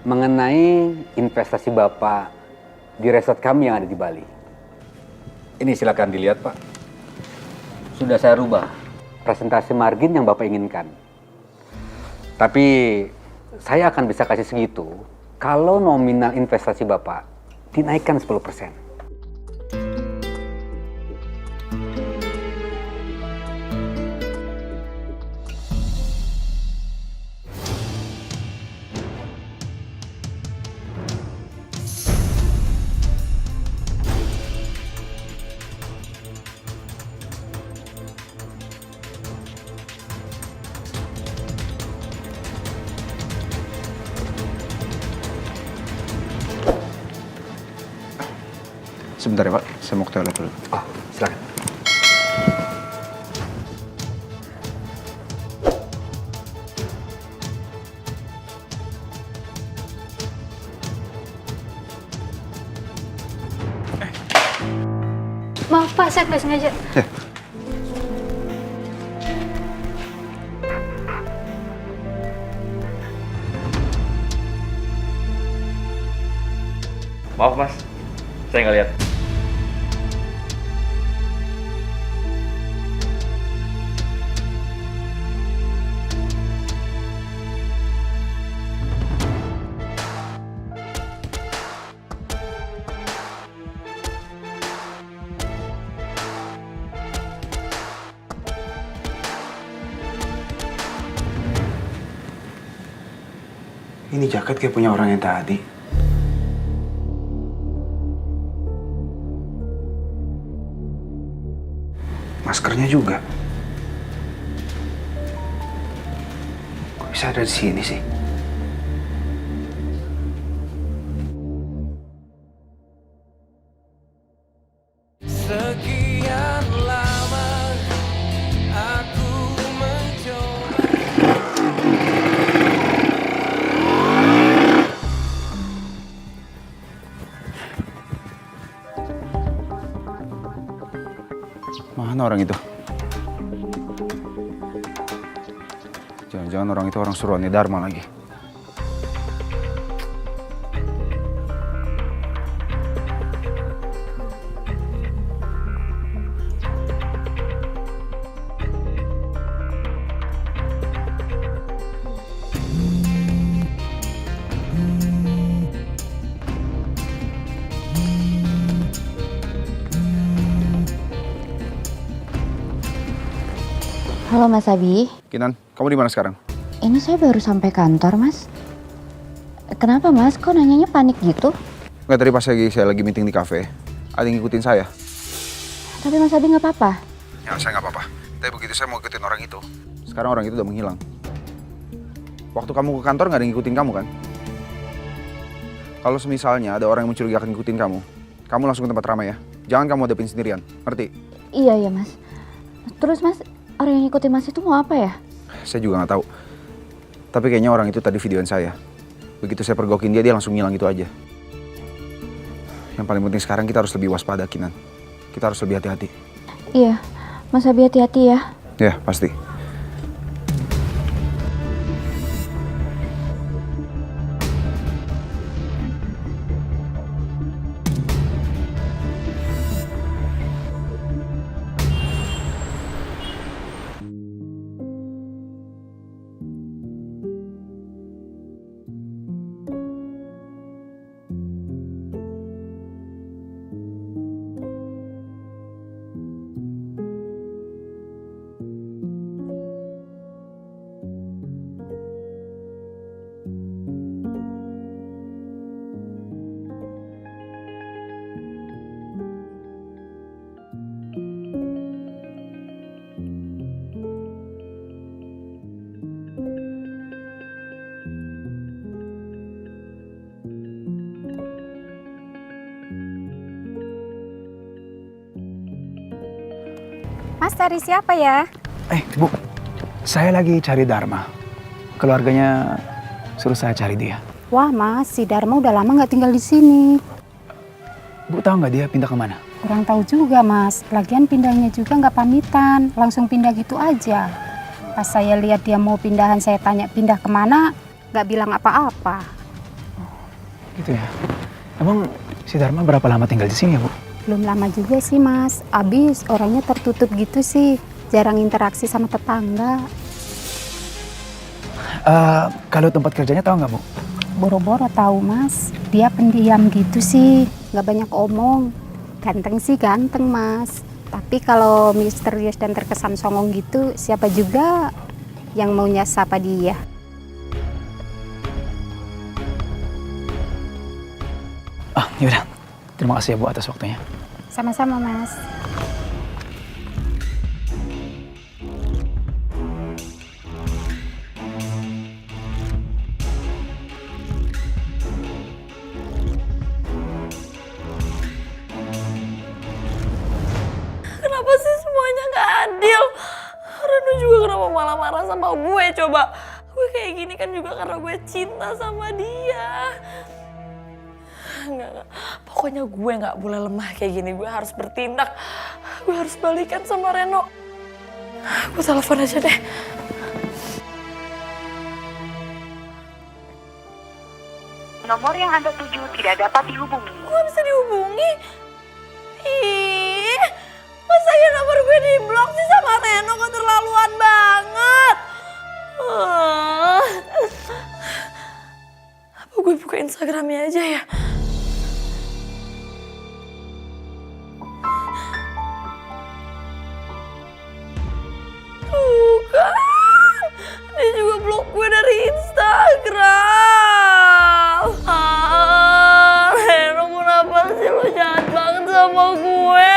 Mengenai investasi Bapak di resort kami yang ada di Bali. Ini silakan dilihat Pak. Sudah saya rubah presentasi margin yang Bapak inginkan. Tapi saya akan bisa kasih segitu kalau nominal investasi Bapak dinaikkan 10%. Sebentar ya Pak, saya mau ke toilet dulu. Oh, silakan. Maaf Pak, saya nggak sengaja. Maaf Mas, saya nggak lihat. Ini jaket kayak punya orang yang tadi. Maskernya juga. Kok bisa ada di sini sih? Sekian lama aku mencoba. Mana orang itu? Jangan-jangan orang itu orang suruhannya Dharma lagi. Halo Mas Abi. Kinan, kamu di mana sekarang? Ini saya baru sampai kantor, Mas. Kenapa, Mas? Kok nanyanya panik gitu? Nggak, tadi pas saya lagi meeting di kafe, ada yang ngikutin saya. Tapi Mas Abi nggak apa-apa. Ya, saya nggak apa-apa. Tapi begitu saya mau ikutin orang itu, sekarang orang itu udah menghilang. Waktu kamu ke kantor nggak ada yang ngikutin kamu kan? Kalau semisalnya ada orang yang mencurigakan ngikutin kamu langsung ke tempat ramai ya. Jangan kamu hadapin sendirian, ngerti? Iya, Mas. Terus, Mas, orang yang ngikutin Mas itu mau apa ya? Saya juga nggak tahu. Tapi kayaknya orang itu tadi videoin saya. Begitu saya pergokin dia langsung ngilang gitu aja. Yang paling penting sekarang kita harus lebih waspada, Kinan. Kita harus lebih hati-hati. Iya, Mas Abi hati-hati ya. Ya, pasti. Mas cari siapa ya? Bu, saya lagi cari Dharma. Keluarganya suruh saya cari dia. Wah Mas, si Dharma udah lama nggak tinggal di sini. Bu tahu nggak dia pindah kemana? Kurang tahu juga Mas. Lagian pindahnya juga nggak pamitan, langsung pindah gitu aja. Pas saya lihat dia mau pindahan, saya tanya pindah kemana, nggak bilang apa-apa. Gitu ya. Emang si Dharma berapa lama tinggal di sini ya, Bu? Belum lama juga sih Mas. Abis orangnya tertutup gitu sih, jarang interaksi sama tetangga. Kalau tempat kerjanya tahu nggak, Bu? Boro-boro tahu Mas. Dia pendiam gitu sih, nggak banyak omong. Ganteng sih ganteng Mas. Tapi kalau misterius dan terkesan songong gitu, siapa juga yang maunya sapa dia? Yaudah. Terima kasih ya Bu atas waktunya. Sama-sama Mas. Kenapa sih semuanya gak adil? Reno juga kenapa malah marah sama gue coba? Gue kayak gini kan juga karena gue cinta sama dia. Enggak. Pokoknya gue gak boleh lemah kayak gini. Gue harus bertindak. Gue harus balikan sama Reno. Gue telepon aja deh. Nomor yang Anda tuju tidak dapat dihubungi. Gue bisa dihubungi? Ih, masa ya nomor gue di blok sih sama Reno? Keterlaluan banget. Apa gue buka Instagramnya aja ya? Bukan, dia juga blok gue dari Instagram. Reno kenapa sih lo jahat banget sama gue?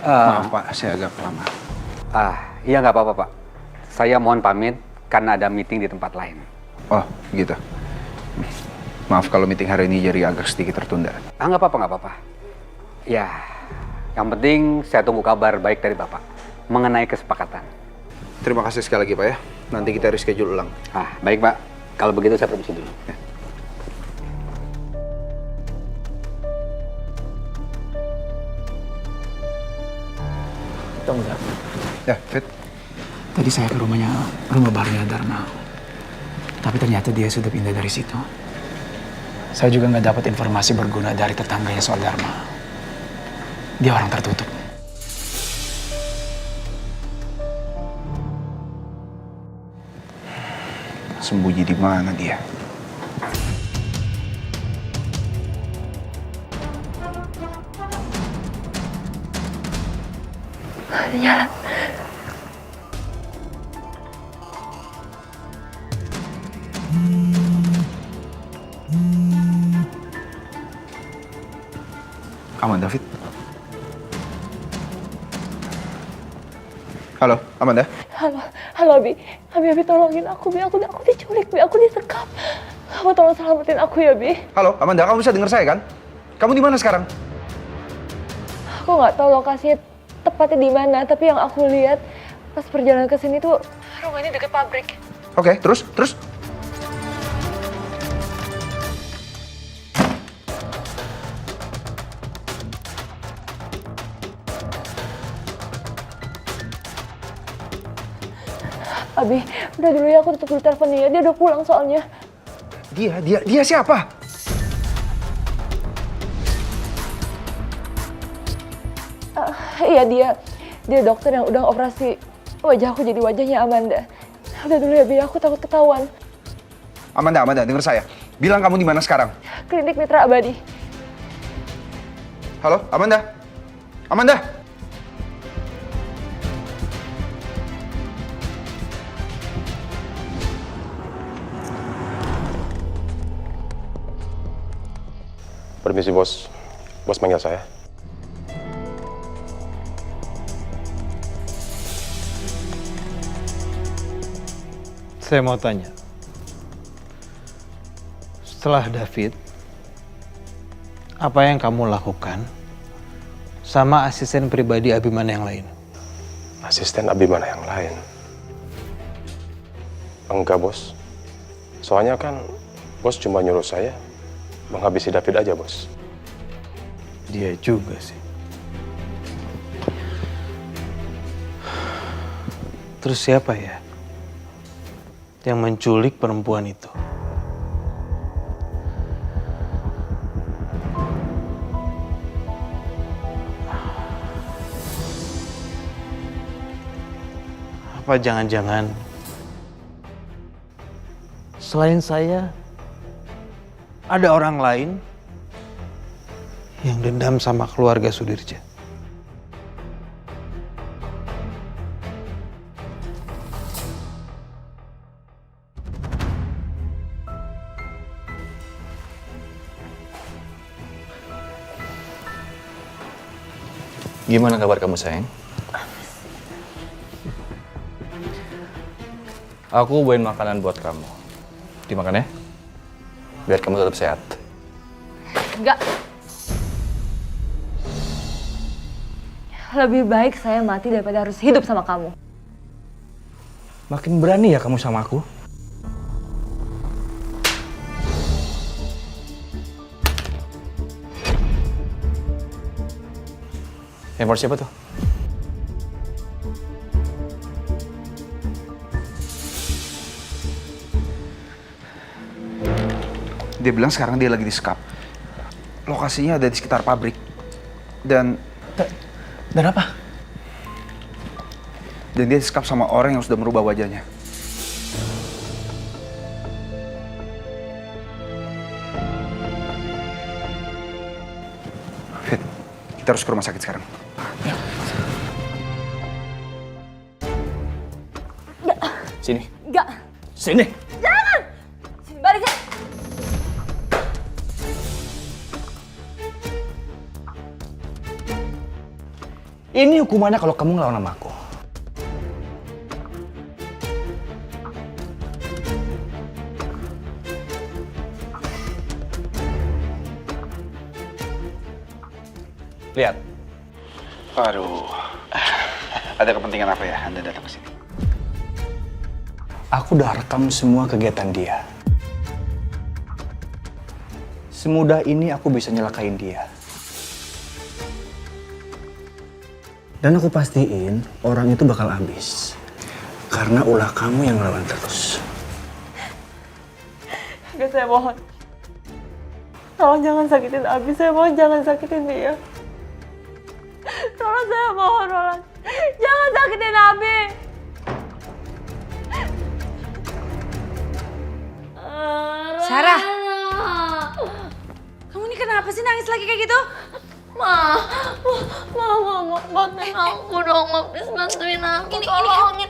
Maaf Pak, saya agak lama. Iya nggak apa-apa Pak. Saya mohon pamit karena ada meeting di tempat lain. Oh, gitu. Maaf kalau meeting hari ini jadi agak sedikit tertunda. Nggak apa-apa. Ya, yang penting saya tunggu kabar baik dari Bapak mengenai kesepakatan. Terima kasih sekali lagi Pak ya. Nanti kita reschedule ulang. Baik Pak. Kalau begitu saya permisi dulu. Ya. Tunggu, Dharma. Ya, Fit. Tadi saya ke rumah barunya Dharma. Tapi ternyata dia sudah pindah dari situ. Saya juga nggak dapat informasi berguna dari tetangganya soal Dharma. Dia orang tertutup. Sembunyi di mana dia? Hati-hati jalan. Aman, David. Halo, Amanda. Halo Abi. Abi tolongin aku, Bi. Aku diculik, Bi. Aku disekap. Kamu tolong selamatin aku ya, Bi. Halo, Amanda, kamu bisa dengar saya kan? Kamu di mana sekarang? Aku nggak tahu lokasinya tepatnya di mana, tapi yang aku lihat pas perjalanan ke sini tuh rumahnya deket pabrik. Oke, terus? Abi, udah dulu ya, aku tutup dulu teleponnya ya. Dia udah pulang soalnya. Dia siapa? Iya, dia dokter yang udah operasi wajah aku jadi wajahnya Amanda. Udah dulu ya, Bi, aku takut ketahuan. Amanda, dengar saya. Bilang kamu di mana sekarang? Klinik Mitra Abadi. Halo, Amanda? Permisi bos, bos panggil saya. Saya mau tanya, setelah David, apa yang kamu lakukan sama asisten pribadi Abimana yang lain? Asisten Abimana yang lain? Enggak bos, soalnya kan bos cuma nyuruh saya menghabisi David aja, bos. Dia juga sih. Terus siapa ya yang menculik perempuan itu? Apa jangan-jangan selain saya ada orang lain yang dendam sama keluarga Sudirja? Gimana kabar kamu, sayang? Aku bawain makanan buat kamu. Dimakan ya? Biar kamu tetap sehat. Enggak. Lebih baik saya mati daripada harus hidup sama kamu. Makin berani ya kamu sama aku? Handphone siapa tuh? Dia bilang sekarang dia lagi di sekap. Lokasinya ada di sekitar pabrik. Dan apa? Dan dia di sekap sama orang yang sudah merubah wajahnya. Fit, kita harus ke rumah sakit sekarang. Sini. Enggak. Sini. Jangan. Sini balik ya. Ini hukumannya kalau kamu ngelawan sama aku. Lihat. Aduh. Ada kepentingan apa ya Anda datang ke sini? Aku udah rekam semua kegiatan dia. Semudah ini aku bisa nyelakain dia. Dan aku pastiin orang itu bakal habis. Karena ulah kamu yang ngelawan terus. Enggak, saya mohon. Tolong jangan sakitin Abi, saya mohon jangan sakitin dia. Tolong saya mohon, Roland. Jangan sakitin Abi. Sarah, kamu ini kenapa sih nangis lagi kayak gitu? Mama, bantuin aku dong, Ma. Please bantuin aku. Tolongin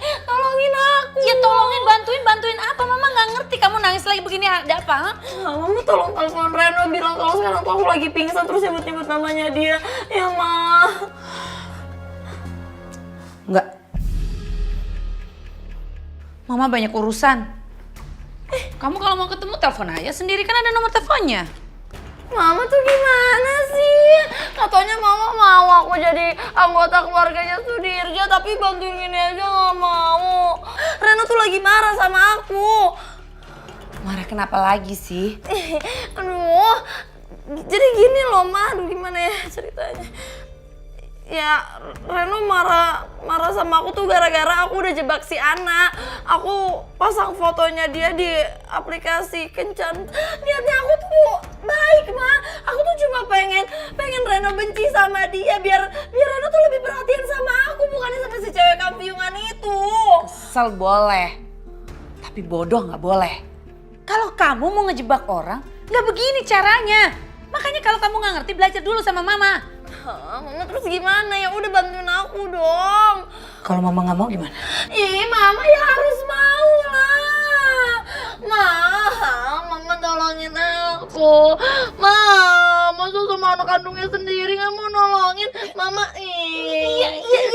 aku. Ya tolongin, bantuin apa? Mama nggak ngerti kamu nangis lagi begini, ada apa? Mama tolong telepon Reno bilang kalau sekarang tuh aku lagi pingsan terus nyebut-nyebut namanya dia. Ya, Ma. Enggak. Mama banyak urusan. Kamu kalau mau ketemu telepon aja sendiri, kan ada nomor teleponnya. Mama tuh gimana sih? Katanya Mama mau aku jadi anggota keluarganya Sudirja, tapi bantuin gini aja gak mau. Reno tuh lagi marah sama aku. Marah kenapa lagi sih? Aduh, jadi gini loh, Ma. Aduh, gimana ya ceritanya? Ya, Reno marah sama aku tuh gara-gara aku udah jebak si Ana. Aku pasang fotonya dia di aplikasi Kencan. Niatnya aku tuh baik, Ma. Aku tuh cuma pengen Reno benci sama dia biar Reno tuh lebih perhatian sama aku, bukannya sama si cewek kampiungan itu. Kesel boleh, tapi bodoh nggak boleh. Kalau kamu mau ngejebak orang, nggak begini caranya. Makanya kalau kamu nggak ngerti, belajar dulu sama Mama. Mama terus gimana? Ya udah bantuin aku dong. Kalau Mama nggak mau gimana? Mama ya harus mau lah. Mama tolongin aku. Masa sama anak kandungnya sendiri nggak mau nolongin? Mama,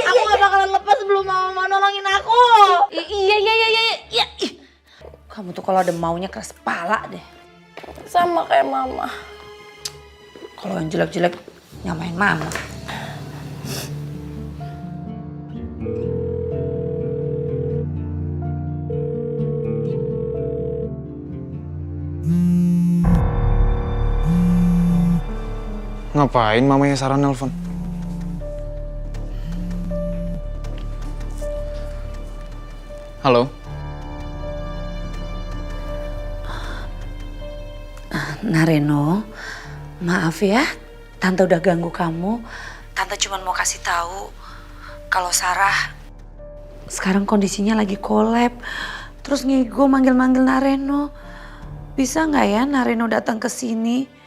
aku nggak bakalan lepas sebelum Mama mau nolongin aku. Iya. Kamu tuh kalau ada maunya keras kepala deh. Sama kayak Mama. Kalau yang jelek-jelek nyamain Mama. Ngapain mamanya Sarah nelpon? Halo? Nah Reno, maaf ya, Tante udah ganggu kamu. Tante cuma mau kasih tahu kalau Sarah sekarang kondisinya lagi kolab. Terus ngigo manggil-manggil Nareno. Bisa nggak ya Nareno datang ke sini?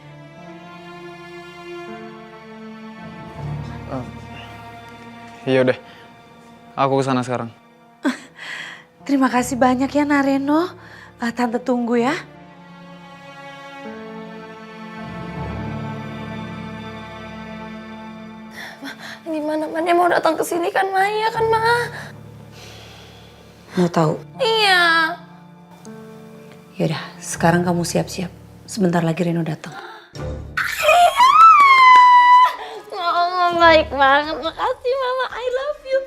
Iya udah, aku kesana sekarang. Terima kasih banyak ya Nareno. Tante tunggu ya. Gimana, Ma? Dia mau datang ke sini kan, Maya kan, Ma? Mau tahu? Iya. Yaudah, sekarang kamu siap-siap. Sebentar lagi Reno datang. Oh, baik banget. Makasih, Mama. I love you.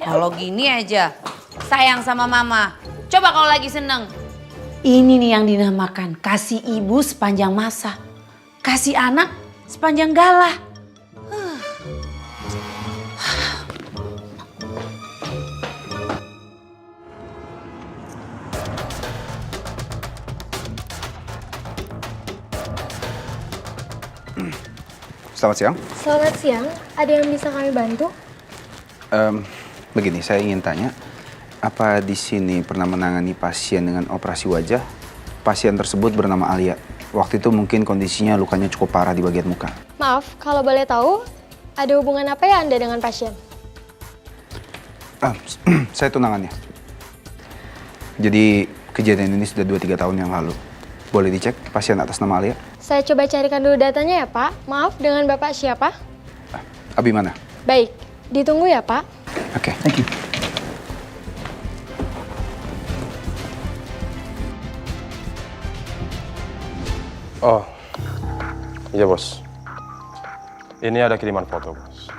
Kalau gini aja, sayang sama Mama. Coba kalau lagi seneng. Ini nih yang dinamakan kasih ibu sepanjang masa. Kasih anak sepanjang galah. Selamat siang. Selamat siang, ada yang bisa kami bantu? Begini, saya ingin tanya, apa di sini pernah menangani pasien dengan operasi wajah? Pasien tersebut bernama Alia. Waktu itu mungkin kondisinya lukanya cukup parah di bagian muka. Maaf, kalau boleh tahu, ada hubungan apa ya Anda dengan pasien? Saya tunangannya. Jadi kejadian ini sudah 2-3 tahun yang lalu. Boleh dicek pasien atas nama Alia? Saya coba carikan dulu datanya ya Pak. Maaf, dengan Bapak siapa? Abi mana? Baik, ditunggu ya Pak. Oke, thank you. Oh, iya bos. Ini ada kiriman foto bos.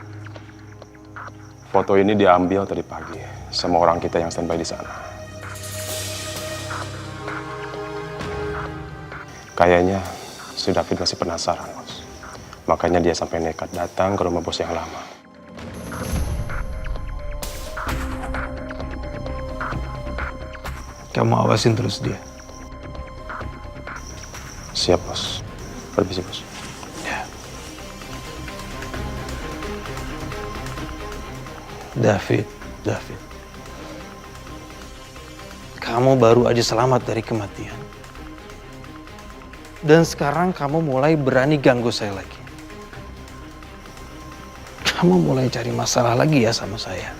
Foto ini diambil tadi pagi sama orang kita yang standby di sana. Kayaknya si David masih penasaran bos. Makanya dia sampai nekat datang ke rumah bos yang lama. Kamu awasin terus dia. Siap bos. Permisi bos. Ya. David. Kamu baru aja selamat dari kematian. Dan sekarang kamu mulai berani ganggu saya lagi. Kamu mulai cari masalah lagi ya sama saya.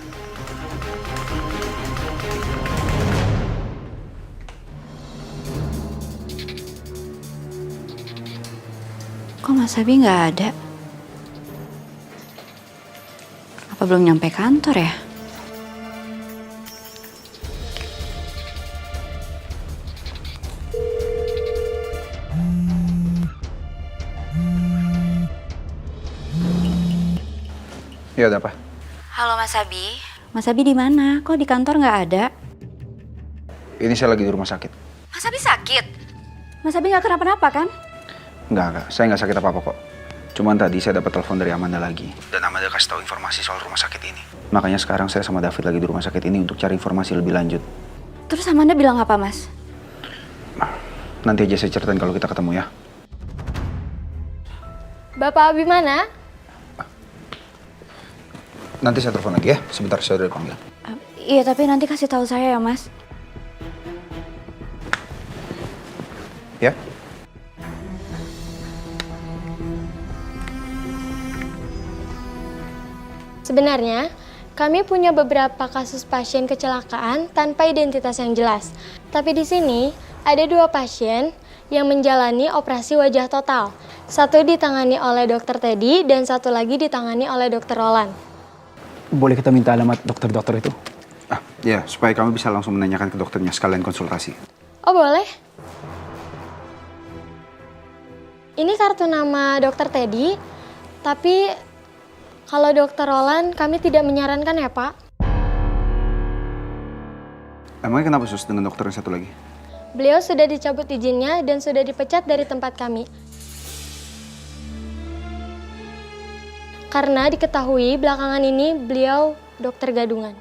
Kok Mas Abi nggak ada? Apa belum nyampe kantor ya? Ya ada apa? Halo Mas Abi. Mas Abi di mana? Kok di kantor nggak ada? Ini saya lagi di rumah sakit. Mas Abi sakit? Mas Abi nggak kenapa-napa kan? Enggak. Saya nggak sakit apa-apa kok. Cuman tadi saya dapat telepon dari Amanda lagi. Dan Amanda kasih tahu informasi soal rumah sakit ini. Makanya sekarang saya sama David lagi di rumah sakit ini untuk cari informasi lebih lanjut. Terus Amanda bilang apa, Mas? Nanti aja saya ceritain kalau kita ketemu ya. Bapak Abi mana? Nanti saya telepon lagi ya. Sebentar saya udah dipanggil. Iya, tapi nanti kasih tahu saya ya, Mas. Ya? Sebenarnya, kami punya beberapa kasus pasien kecelakaan tanpa identitas yang jelas. Tapi di sini ada 2 pasien yang menjalani operasi wajah total. Satu ditangani oleh Dr. Teddy dan satu lagi ditangani oleh Dr. Roland. Boleh kita minta alamat dokter-dokter itu? Ya, supaya kami bisa langsung menanyakan ke dokternya sekalian konsultasi. Oh boleh. Ini kartu nama Dr. Teddy, tapi kalau Dr. Roland kami tidak menyarankan ya Pak. Emangnya kenapa sus dengan dokter yang satu lagi? Beliau sudah dicabut izinnya dan sudah dipecat dari tempat kami. Karena diketahui belakangan ini beliau dokter gadungan.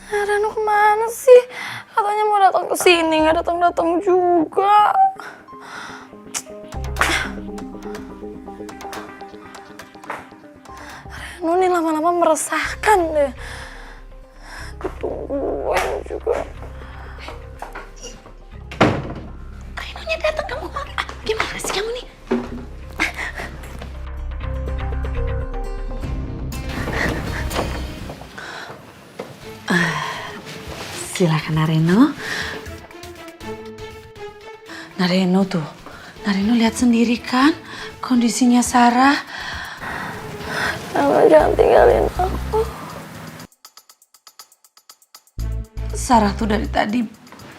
Reno kemana sih? Katanya mau datang ke sini, nggak datang-datang juga. Reno nih lama-lama meresahkan deh. Ditungguin juga. Renonya datang, kamu gimana sih kamu nih? Silakan Nareno. Nareno tuh, Nareno lihat sendiri kan kondisinya Sarah. Tante jangan tinggalin aku. Sarah tuh dari tadi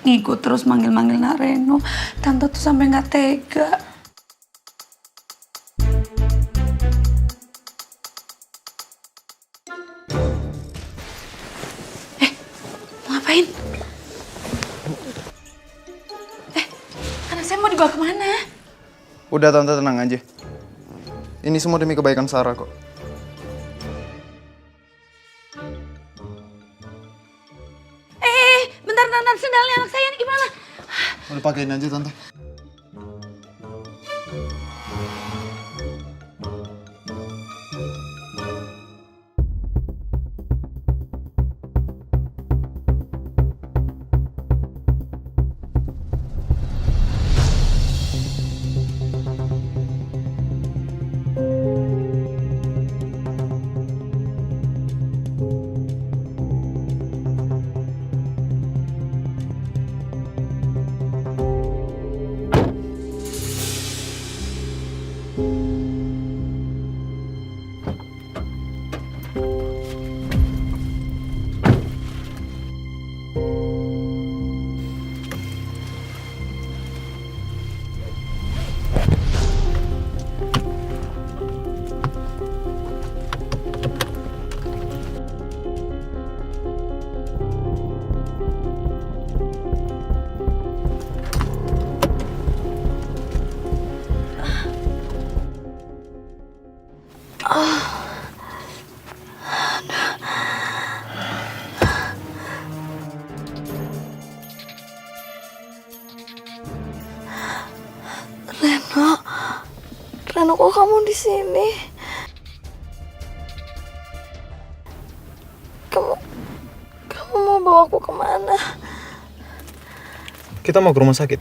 ngikut terus manggil-manggil Nareno. Tante tuh sampai nggak tega. Ngapain? Anak saya mau dibawa kemana? Udah Tante tenang aja. Ini semua demi kebaikan Sarah kok. Bentar, sendalnya anak saya ini gimana? Udah pakein aja Tante. Reno, kok kamu di sini? Kamu bawa aku kemana? Kita mau ke rumah sakit.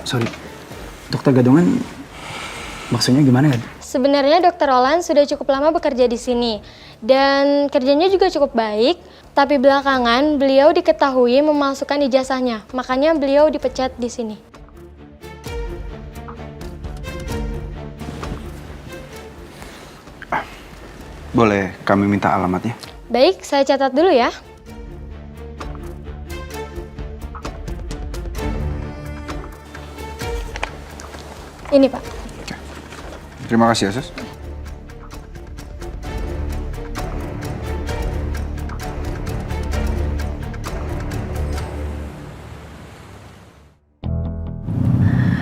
Sorry. Dokter Gadungan maksudnya gimana ya? Sebenarnya Dokter Roland sudah cukup lama bekerja di sini dan kerjanya juga cukup baik, tapi belakangan beliau diketahui memalsukan ijazahnya, makanya beliau dipecat di sini. Boleh kami minta alamatnya? Baik, saya catat dulu ya. Ini Pak. Terima kasih ya, Sus.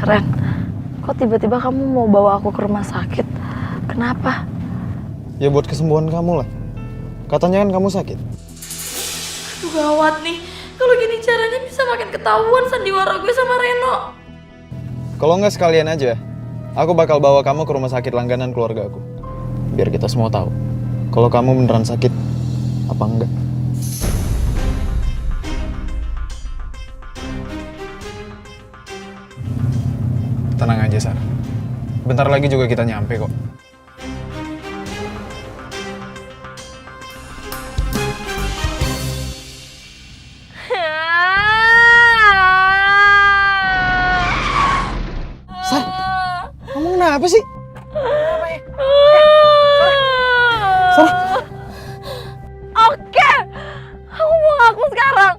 Ren, kok tiba-tiba kamu mau bawa aku ke rumah sakit? Kenapa? Ya buat kesembuhan kamu lah. Katanya kan kamu sakit. Aduh gawat nih, kalau gini caranya bisa makin ketahuan sandiwara gue sama Reno. Kalau nggak sekalian aja, aku bakal bawa kamu ke rumah sakit langganan keluarga aku. Biar kita semua tahu kalau kamu beneran sakit apa enggak. Tenang aja, Sar. Bentar lagi juga kita nyampe kok. Sar, kamu kenapa sih? Sar, Oke, aku mau ngaku sekarang.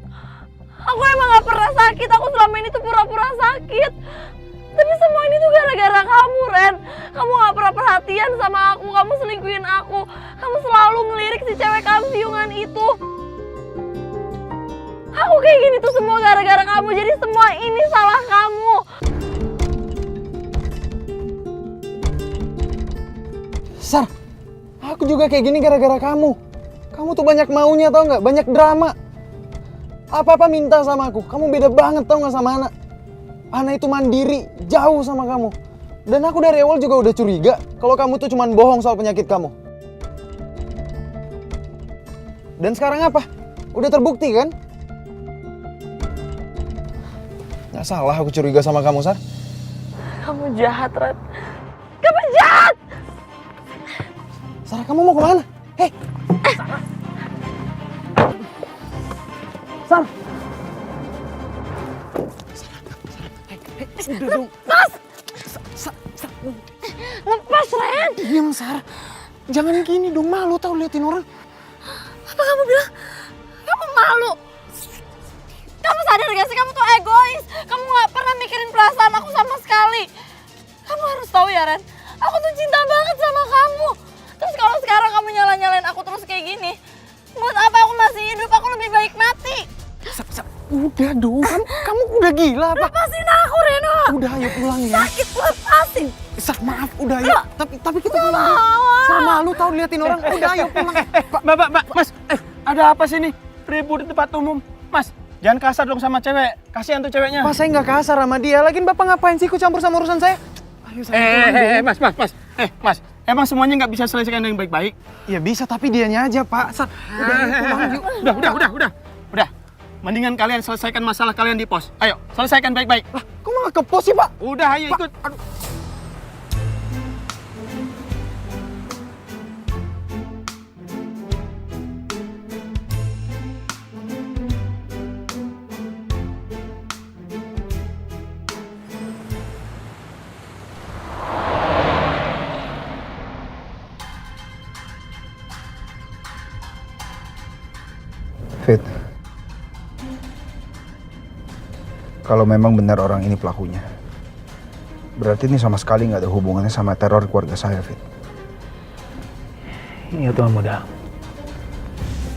Aku emang gak pernah sakit, aku selama ini tuh pura-pura sakit. Tapi semua ini tuh gara-gara kamu, Ren. Kamu gak pernah perhatian sama aku, kamu selingkuhin aku. Kamu selalu ngelirik si cewek kampiungan itu. Aku kayak gini tuh semua gara-gara kamu, jadi semua ini salah kamu. Sar, aku juga kayak gini gara-gara kamu. Kamu tuh banyak maunya tau nggak? Banyak drama. Apa-apa minta sama aku. Kamu beda banget tau nggak sama Ana. Ana itu mandiri, jauh sama kamu. Dan aku dari awal juga udah curiga kalau kamu tuh cuman bohong soal penyakit kamu. Dan sekarang apa? Udah terbukti kan? Nggak salah aku curiga sama kamu, Sar. Kamu jahat, Ren. Kamu jahat! Sarah, kamu mau kemana? Hei! Sarah! Udah dong. Lepas! Lepas, Ren! Diam, Sarah. Jangan gini dong, malu tau liatin orang. Apa kamu bilang? Kamu malu? Kamu sadar gak sih kamu tuh egois? Kamu gak pernah mikirin perasaan aku sama sekali. Kamu harus tahu ya, Ren. Aku tuh cinta banget sama kamu. Terus kalau sekarang kamu nyalain aku terus kayak gini, buat apa aku masih hidup? Aku lebih baik mati. Udah dong, kamu udah gila apa? Lepasin aku, Reno. Udah, ayo pulang ya. Sakit, lepasin. Sar, maaf, udah ayo. Tapi kita pulang dulu. Sar, malu tau liatin orang. Udah, ayo pulang. Mbak, Mas, ada apa sih nih? Ribut di tempat umum. Mas, jangan kasar dong sama cewek. Kasihan tuh ceweknya. Pas saya nggak kasar sama dia. Lagian Bapak ngapain sih ikut campur sama urusan saya? Ayo, saya Mas. Mas, emang semuanya nggak bisa selesaikan dengan baik-baik? Ya bisa, tapi dianya aja, Pak. Sar, udah, ayo pulang yuk. Udah. Mendingan kalian selesaikan masalah kalian di pos. Ayo, selesaikan baik-baik. Lah, kok malah ke pos sih, Pak? Udah, ayo ikut. Aduh. Fit, kalau memang benar orang ini pelakunya, berarti ini sama sekali nggak ada hubungannya sama teror keluarga saya, Fit. Iya Tuan Muda.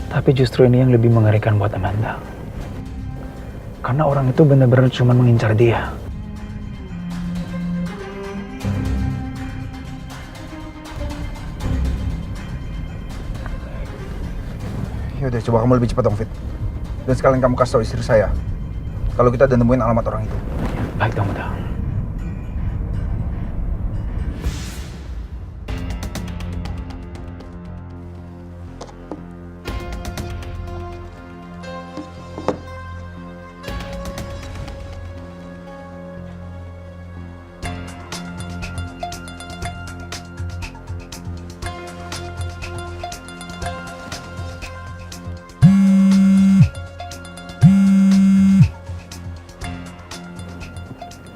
Tapi justru ini yang lebih mengerikan buat Amanda. Karena orang itu benar-benar cuma mengincar dia. Yaudah, coba kamu lebih cepat dong, Fit. Dan sekalian kamu kasih tau istri saya kalau kita udah nemuin alamat orang itu. Baik dong muda.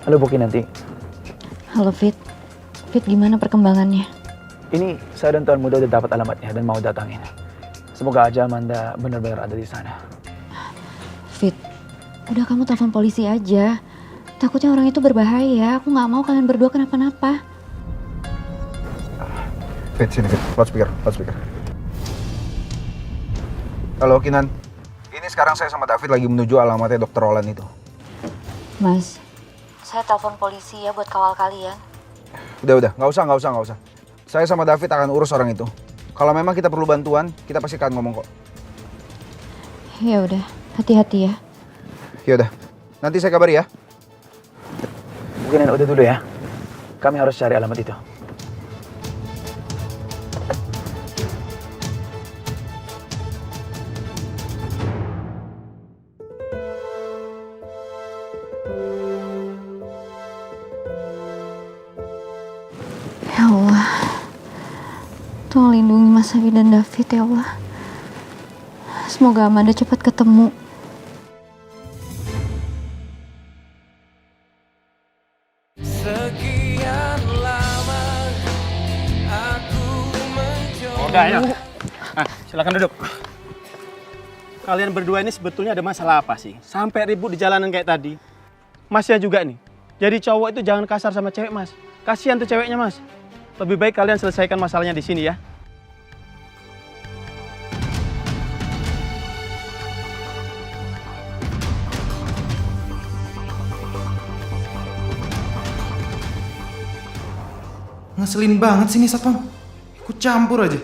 Halo Boki nanti. Halo Fit. Fit, gimana perkembangannya? Ini saya dan Tuan Muda udah dapat alamatnya dan mau datangin. Semoga aja Amanda benar-benar ada di sana. Fit, udah kamu telepon polisi aja. Takutnya orang itu berbahaya. Aku nggak mau kalian berdua kenapa-napa. Fit, sini Fit. Loudspeaker. Halo Kinan. Ini sekarang saya sama David lagi menuju alamatnya Dr. Roland itu. Mas, saya telepon polisi ya buat kawal kalian. Udah, nggak usah. Saya sama David akan urus orang itu. Kalau memang kita perlu bantuan, kita pasti akan ngomong kok. Ya udah, hati-hati ya. Ya udah, nanti saya kabari ya. Mungkin udah dulu ya. Kami harus cari alamat itu. Ya Allah, tolong lindungi Mas Safi dan David ya Allah. Semoga Amanda cepat ketemu. Sekian lama aku mencoba. Udah ya. Nah, silakan duduk. Kalian berdua ini sebetulnya ada masalah apa sih? Sampai ribut di jalanan kayak tadi. Masnya juga nih. Jadi cowok itu jangan kasar sama cewek, Mas. Kasihan tuh ceweknya, Mas. Lebih baik kalian selesaikan masalahnya di sini ya. Ngeselin banget sih nih Satpam. Ikut campur aja.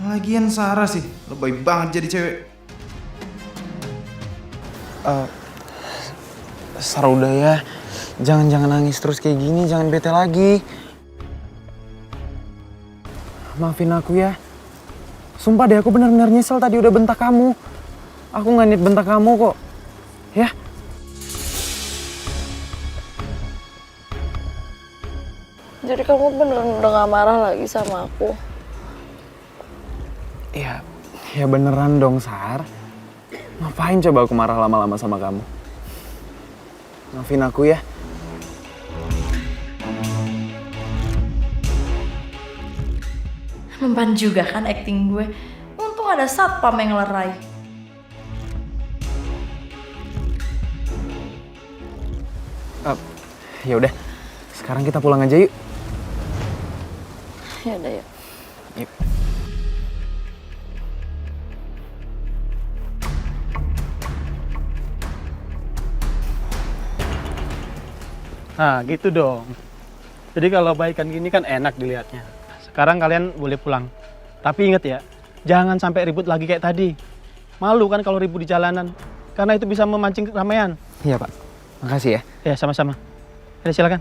Lagian Sarah sih, lebay banget jadi cewek. Sarah udah ya. Jangan nangis terus kayak gini, jangan bete lagi. Maafin aku ya. Sumpah deh aku benar-benar nyesel tadi udah bentak kamu. Aku nggak niat bentak kamu kok. Ya. Jadi kamu beneran udah gak marah lagi sama aku? Ya beneran dong Sar. Ngapain coba aku marah lama-lama sama kamu? Maafin aku ya. Mempan juga kan acting gue. Untung ada satpam yang ngelerai. Ya udah. Sekarang kita pulang aja yuk. Ya udah yuk. Yuk. Nah, gitu dong. Jadi kalau baikan gini kan enak dilihatnya. Sekarang kalian boleh pulang. Tapi inget ya, jangan sampai ribut lagi kayak tadi. Malu kan kalau ribut di jalanan. Karena itu bisa memancing keramaian. Iya Pak. Makasih ya. Ya, sama-sama. Ayo silakan.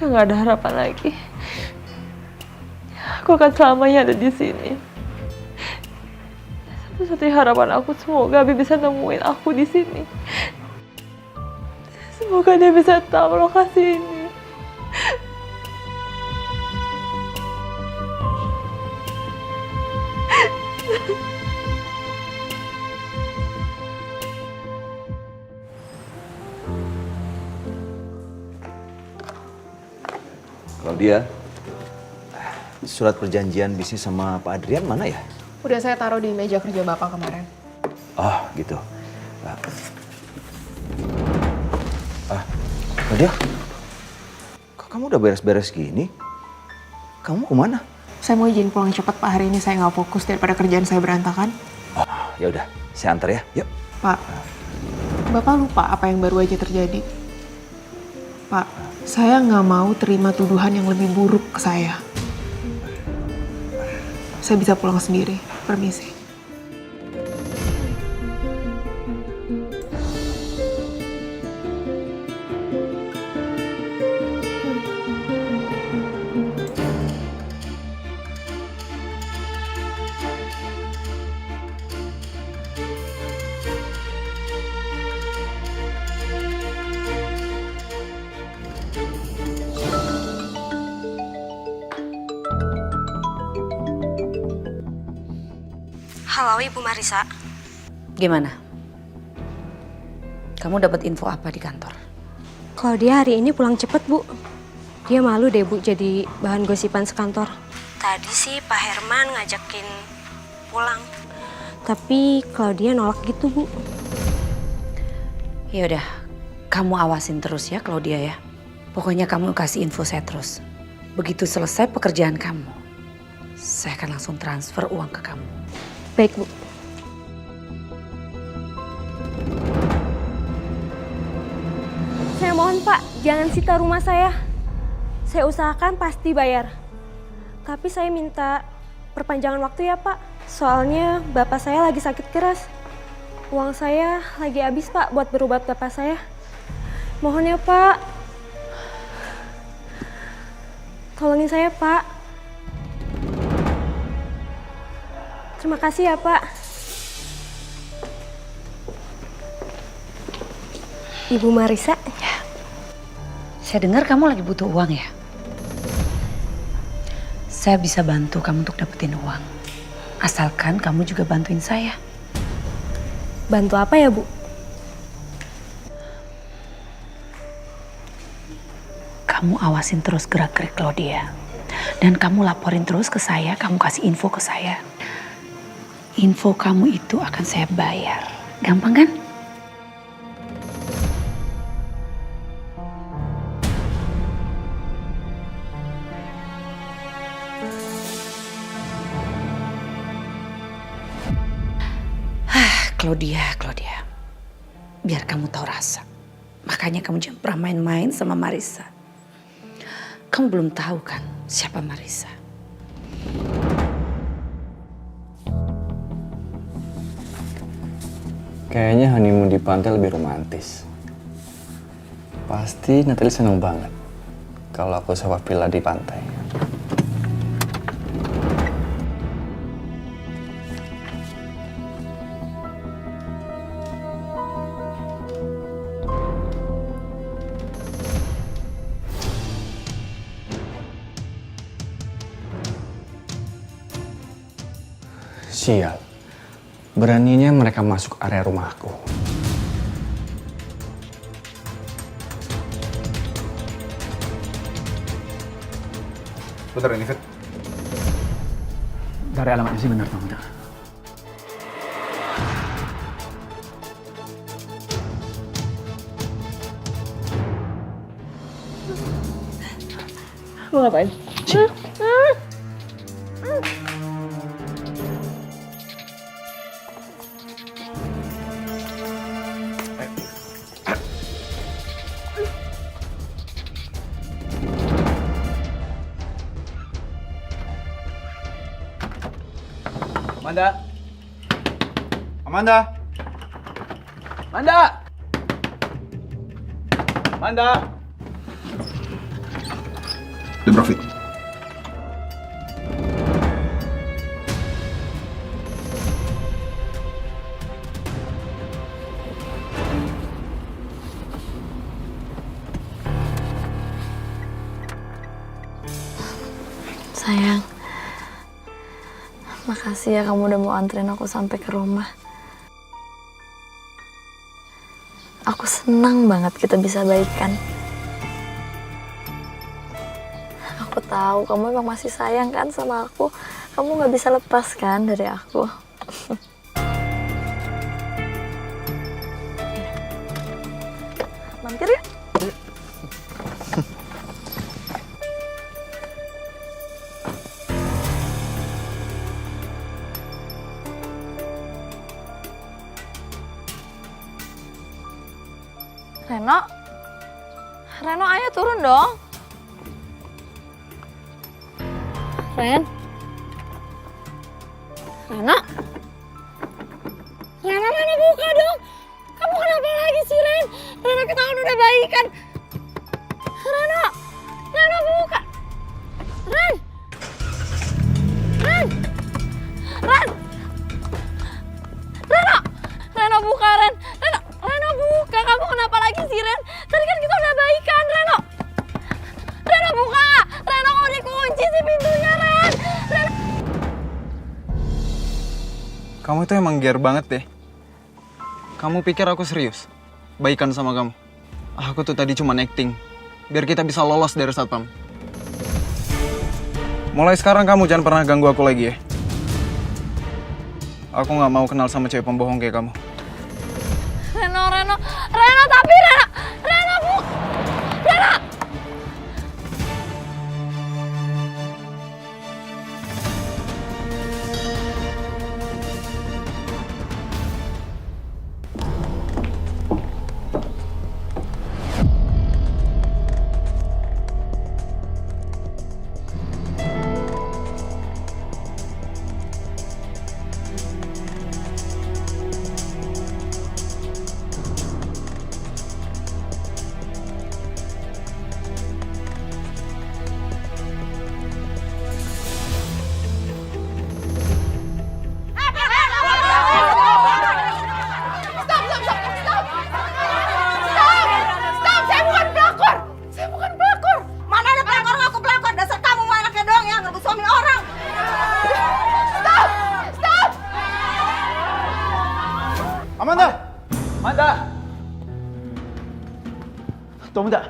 Nggak ada harapan lagi. Aku akan selamanya ada di sini. Satu-satunya harapan aku semoga Abi bisa nemuin aku di sini. Semoga dia bisa tahu lokasi ini. Claudia, surat perjanjian bisnis sama Pak Adrian mana ya? Udah saya taruh di meja kerja Bapak kemarin. Oh gitu. Claudia, kok kamu udah beres-beres gini? Kamu kemana? Saya mau izin pulang cepat Pak, hari ini saya nggak fokus daripada kerjaan saya berantakan. Oh ya udah, saya antar ya. Yuk. Pak, Bapak lupa apa yang baru aja terjadi? Pak, saya nggak mau terima tuduhan yang lebih buruk ke saya. Saya bisa pulang sendiri. Permisi. Halo Ibu Marisa. Gimana? Kamu dapat info apa di kantor? Claudia hari ini pulang cepet Bu. Dia malu deh Bu jadi bahan gosipan sekantor. Tadi sih Pak Herman ngajakin pulang. Tapi Claudia nolak gitu Bu. Ya udah, kamu awasin terus ya Claudia ya. Pokoknya kamu kasih info saya terus. Begitu selesai pekerjaan kamu, saya akan langsung transfer uang ke kamu. Baik Bu. Saya mohon Pak, jangan sita rumah saya. Saya usahakan pasti bayar. Tapi saya minta perpanjangan waktu ya Pak. Soalnya bapak saya lagi sakit keras. Uang saya lagi habis Pak buat berobat bapak saya. Mohon ya Pak. Tolongin saya Pak. Terima kasih ya Pak. Ibu Marisa. Ya. Saya dengar kamu lagi butuh uang ya? Saya bisa bantu kamu untuk dapetin uang. Asalkan kamu juga bantuin saya. Bantu apa ya Bu? Kamu awasin terus gerak-gerik Claudia. Dan kamu laporin terus ke saya, kamu kasih info ke saya. Info kamu itu akan saya bayar. Gampang kan? Claudia. Biar kamu tahu rasa. Makanya kamu jangan pernah main-main sama Marisa. Kamu belum tahu kan siapa Marisa? Kayaknya honeymoon di pantai lebih romantis. Pasti Natalie seneng banget kalau aku sewa villa di pantai. Sial, beraninya mereka masuk area rumahku. Bentar ini, Fit. Dari alamatnya sih benar, Bang. Mau ngapain? Amanda! Udah profit. Sayang, makasih ya kamu udah mau anterin aku sampai ke rumah. Aku senang banget kita bisa baikan. Aku tahu kamu emang masih sayang kan sama aku. Kamu gak bisa lepas kan dari aku. Mampir ya? Reno, Reno, ayo turun dong. Ren. Reno. Reno buka dong. Kamu kenapa lagi sih, Ren? Reno, kita kan udah baikan. Reno buka. Ren. Reno buka, Ren. Reno buka. Kamu kenapa lagi sih, Ren? Tadi kan kita udah baikan, Reno. Reno buka. Reno kok dikunci sih pintunya, Ren. Kamu itu emang gear banget deh. Kamu pikir aku serius? Baikan sama kamu? Aku tuh tadi cuma acting. Biar kita bisa lolos dari satpam. Mulai sekarang kamu jangan pernah ganggu aku lagi ya. Aku nggak mau kenal sama cewek pembohong kayak kamu. Reno, tapi Reno bu. Reno. Tunggu bentar.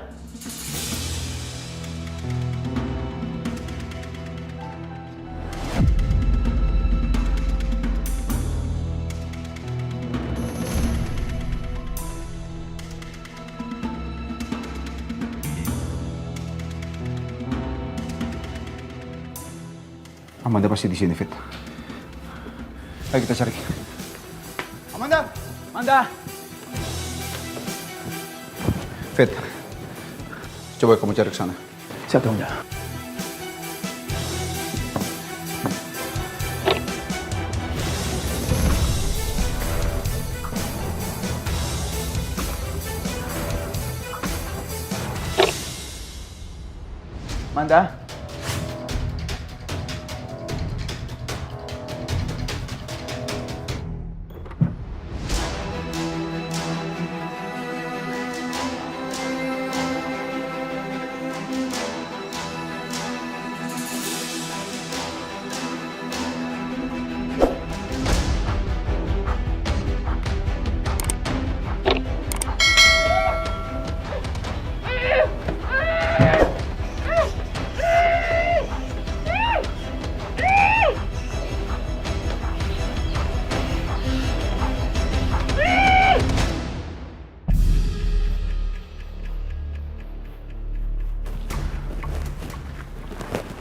Amanda pasti di sini, Fit. Ayo kita cari. Amanda! Amanda! Fit, coba kamu cari ke sana. Siap, Amanda. Amanda?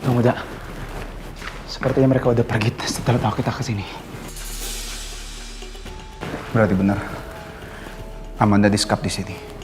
Tunggu, Da. Sepertinya mereka udah pergi setelah tahu kita kesini. Berarti benar. Amanda di-skap di sini.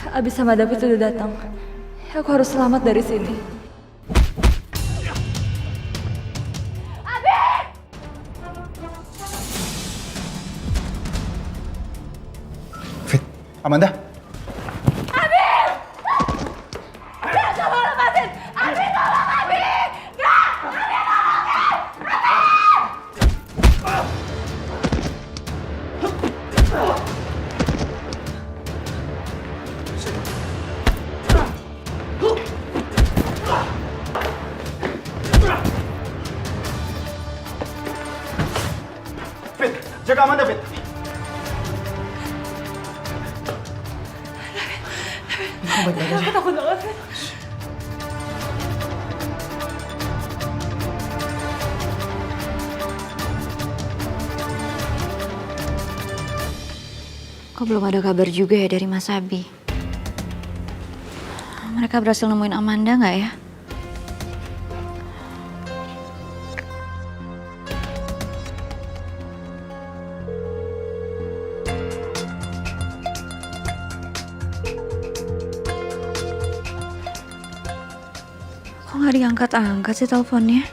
Abis sama David udah datang. Aku harus selamat dari sini. Fit, Amanda? Fit, jaga Amanda, Fit. Aku takut banget. Kok belum ada kabar juga ya dari Mas Abi? Mereka berhasil nemuin Amanda nggak ya? Kok nggak diangkat-angkat sih teleponnya?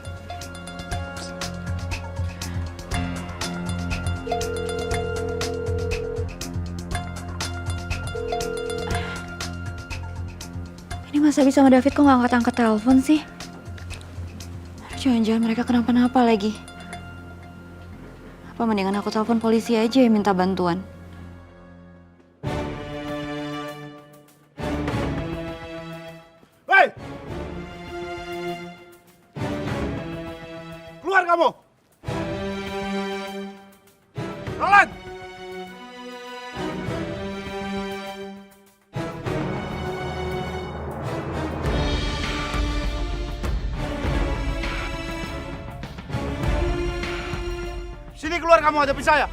Ini Mas Abi sama David kok nggak angkat-angkat telepon sih? Jangan-jangan mereka kenapa-napa lagi. Apa mendingan aku telepon polisi aja ya minta bantuan? Hei! Keluar kamu! Roland! Sini keluar kamu, hadapi saya!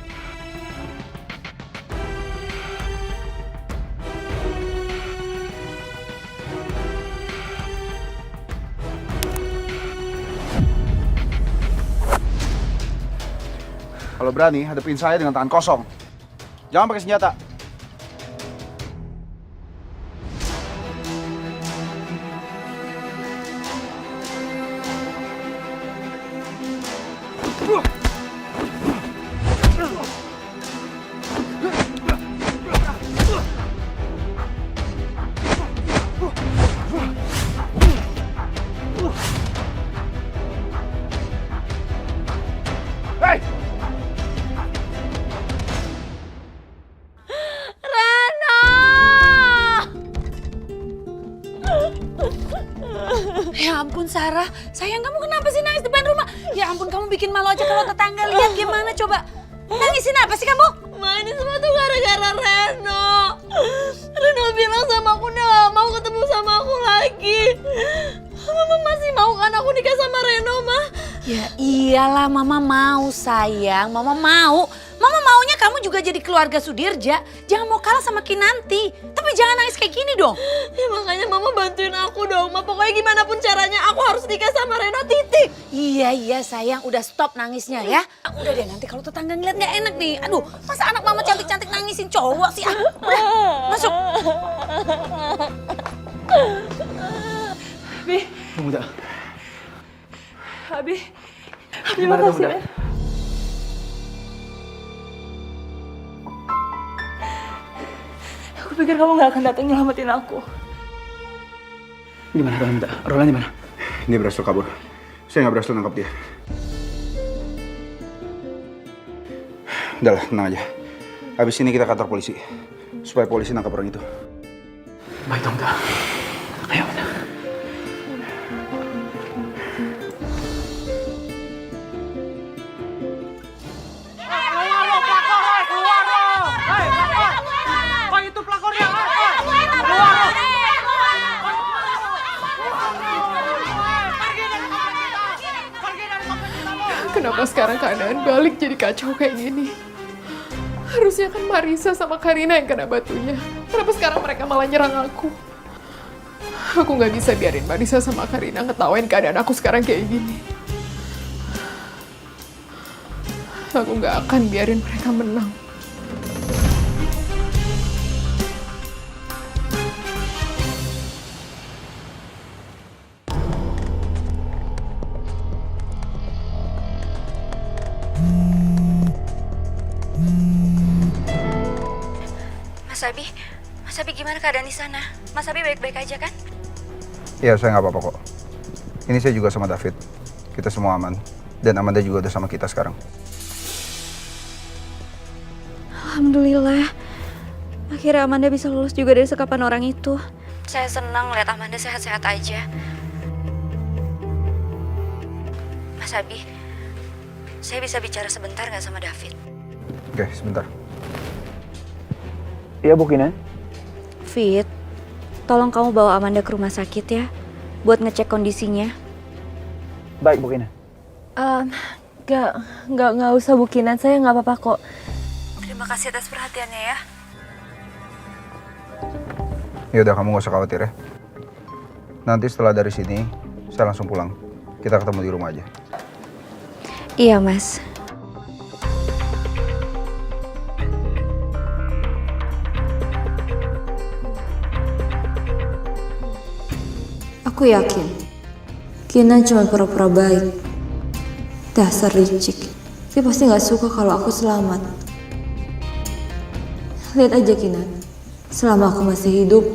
Kalau berani, hadapin saya dengan tangan kosong. Jangan pakai senjata. Hei! Ya ampun Sarah, sayang kamu kenapa sih nangis depan rumah? Ya ampun kamu bikin malu aja kalau tetangga lihat gimana coba. Nangisin apa sih kamu? Ma, ini semua tuh gara-gara Reno. Reno bilang sama aku udah gak mau ketemu sama aku lagi. Mama masih mau kan aku nikah sama Reno, Ma? Ya iyalah mama mau sayang, mama mau. Mama maunya kamu juga jadi keluarga Sudirja. Jangan mau kalah sama Kinanti. Tapi jangan nangis kayak gini dong. Ya makanya mama bantuin aku dong, Ma. Pokoknya gimana pun caranya aku harus nikah sama Reno, titik. Iya sayang, udah stop nangisnya ya. Udah deh nanti kalau tetangga ngeliat gak enak nih. Aduh, masa anak mama cantik-cantik nangisin cowok sih? Udah, masuk. Abi. Muda. Abi. Abi Gimana makasih Muda? ya. Aku pikir kamu gak akan datang nyelamatin aku. Gimana kamu Muda? Roland di mana? Dia berhasil kabur. Saya nggak berhasil nangkap dia. Udah lah, tenang aja. Habis ini kita kantor polisi. Supaya polisi nangkap orang itu. Baik dong, Muda. Ayo, Muda. Kenapa sekarang keadaan balik jadi kacau kayak gini? Harusnya kan Marisa sama Karina yang kena batunya. Kenapa sekarang mereka malah nyerang aku? Aku nggak bisa biarin Marisa sama Karina ngetawain keadaan aku sekarang kayak gini. Aku nggak akan biarin mereka menang. Mas Abi gimana keadaan di sana? Mas Abi baik-baik aja kan? Iya, saya nggak apa-apa kok. Ini saya juga sama David. Kita semua aman. Dan Amanda juga udah sama kita sekarang. Alhamdulillah. Akhirnya Amanda bisa lulus juga dari sekapan orang itu. Saya senang lihat Amanda sehat-sehat aja. Mas Abi, saya bisa bicara sebentar nggak sama David? Oke, sebentar. Iya, Bu Kinan. Fit, tolong kamu bawa Amanda ke rumah sakit ya, buat ngecek kondisinya. Baik, Bu Kinan. Nggak usah Bu Kinan, saya nggak apa-apa kok. Terima kasih atas perhatiannya ya. Ya udah, kamu gak usah khawatir ya. Nanti setelah dari sini, saya langsung pulang. Kita ketemu di rumah aja. Iya, Mas. Aku yakin Kinan cuma pura-pura baik. Dasar licik. Dia pasti gak suka kalau aku selamat. Lihat aja Kinan. Selama aku masih hidup,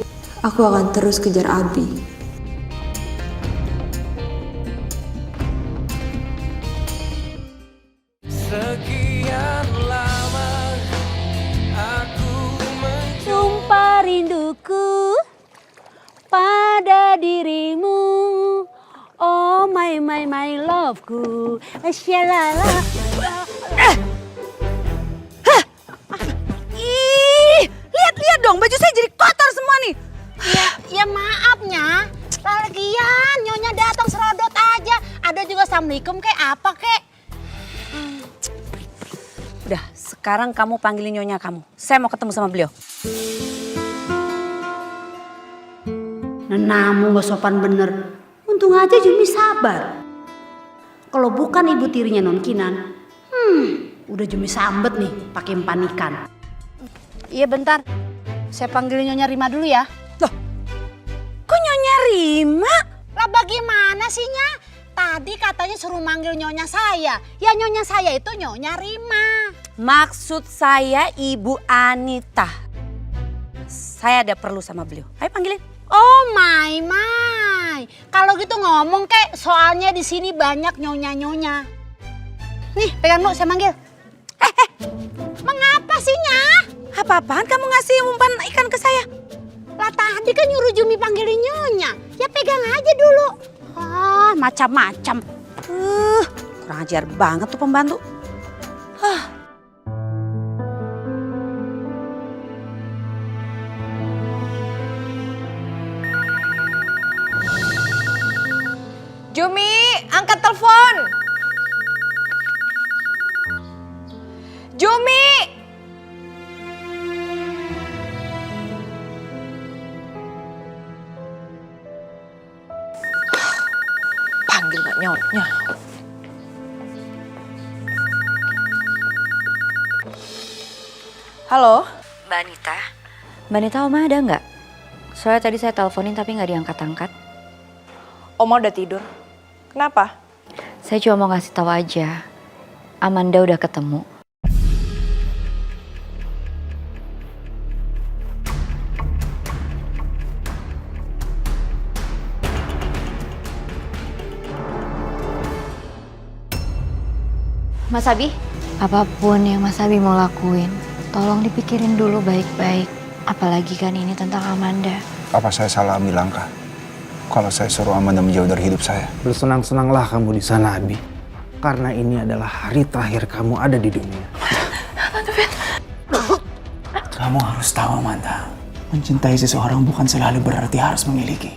aku akan terus kejar Abi. Sekian lama aku Sumpah rinduku pada dirimu, oh my loveku, syalala. Ih, lihat dong, baju saya jadi kotor semua nih. Ya maafnya, lagian nyonya datang serodot aja. Ada juga assalamualaikum kayak apa kek. Udah, sekarang kamu panggilin nyonya kamu. Saya mau ketemu sama beliau. Nenamu gak sopan bener. Untung aja Jumi sabar. Kalau bukan ibu tirinya Non Kinan, udah Jumi sambet nih pakai panikan. Iya bentar, saya panggilin Nyonya Rima dulu ya. Loh, kok Nyonya Rima? Lah bagaimana sih Nya? Tadi katanya suruh manggil Nyonya saya. Ya Nyonya saya itu Nyonya Rima. Maksud saya Ibu Anita. Saya ada perlu sama beliau. Ayo panggilin. Oh my. Kalau gitu ngomong kek, soalnya di sini banyak nyonya-nyonya. Nih, pegang lu, saya manggil. Mengapa sih Nya? Apa-apaan kamu ngasih umpan ikan ke saya? Lah tadi kan nyuruh Jumi panggilin nyonya. Ya pegang aja dulu. Ah, macam-macam. Kurang ajar banget tuh pembantu. Jumi, angkat telepon. Jumi. Panggil gak nyonya. Halo? Mbak Anita? Mbak Anita, Oma ada nggak? Soalnya tadi saya teleponin tapi nggak diangkat-angkat. Oma udah tidur. Kenapa? Saya cuma mau ngasih tahu aja, Amanda udah ketemu. Mas Abi, apapun yang Mas Abi mau lakuin, tolong dipikirin dulu baik-baik. Apalagi kan ini tentang Amanda. Apa saya salah ambil langkah? Kalau saya suruh Amanda menjauh dari hidup saya. Bersenang-senanglah kamu di sana, Abi. Karena ini adalah hari terakhir kamu ada di dunia. Kamu harus tahu, Amanda. Mencintai seseorang bukan selalu berarti harus memiliki.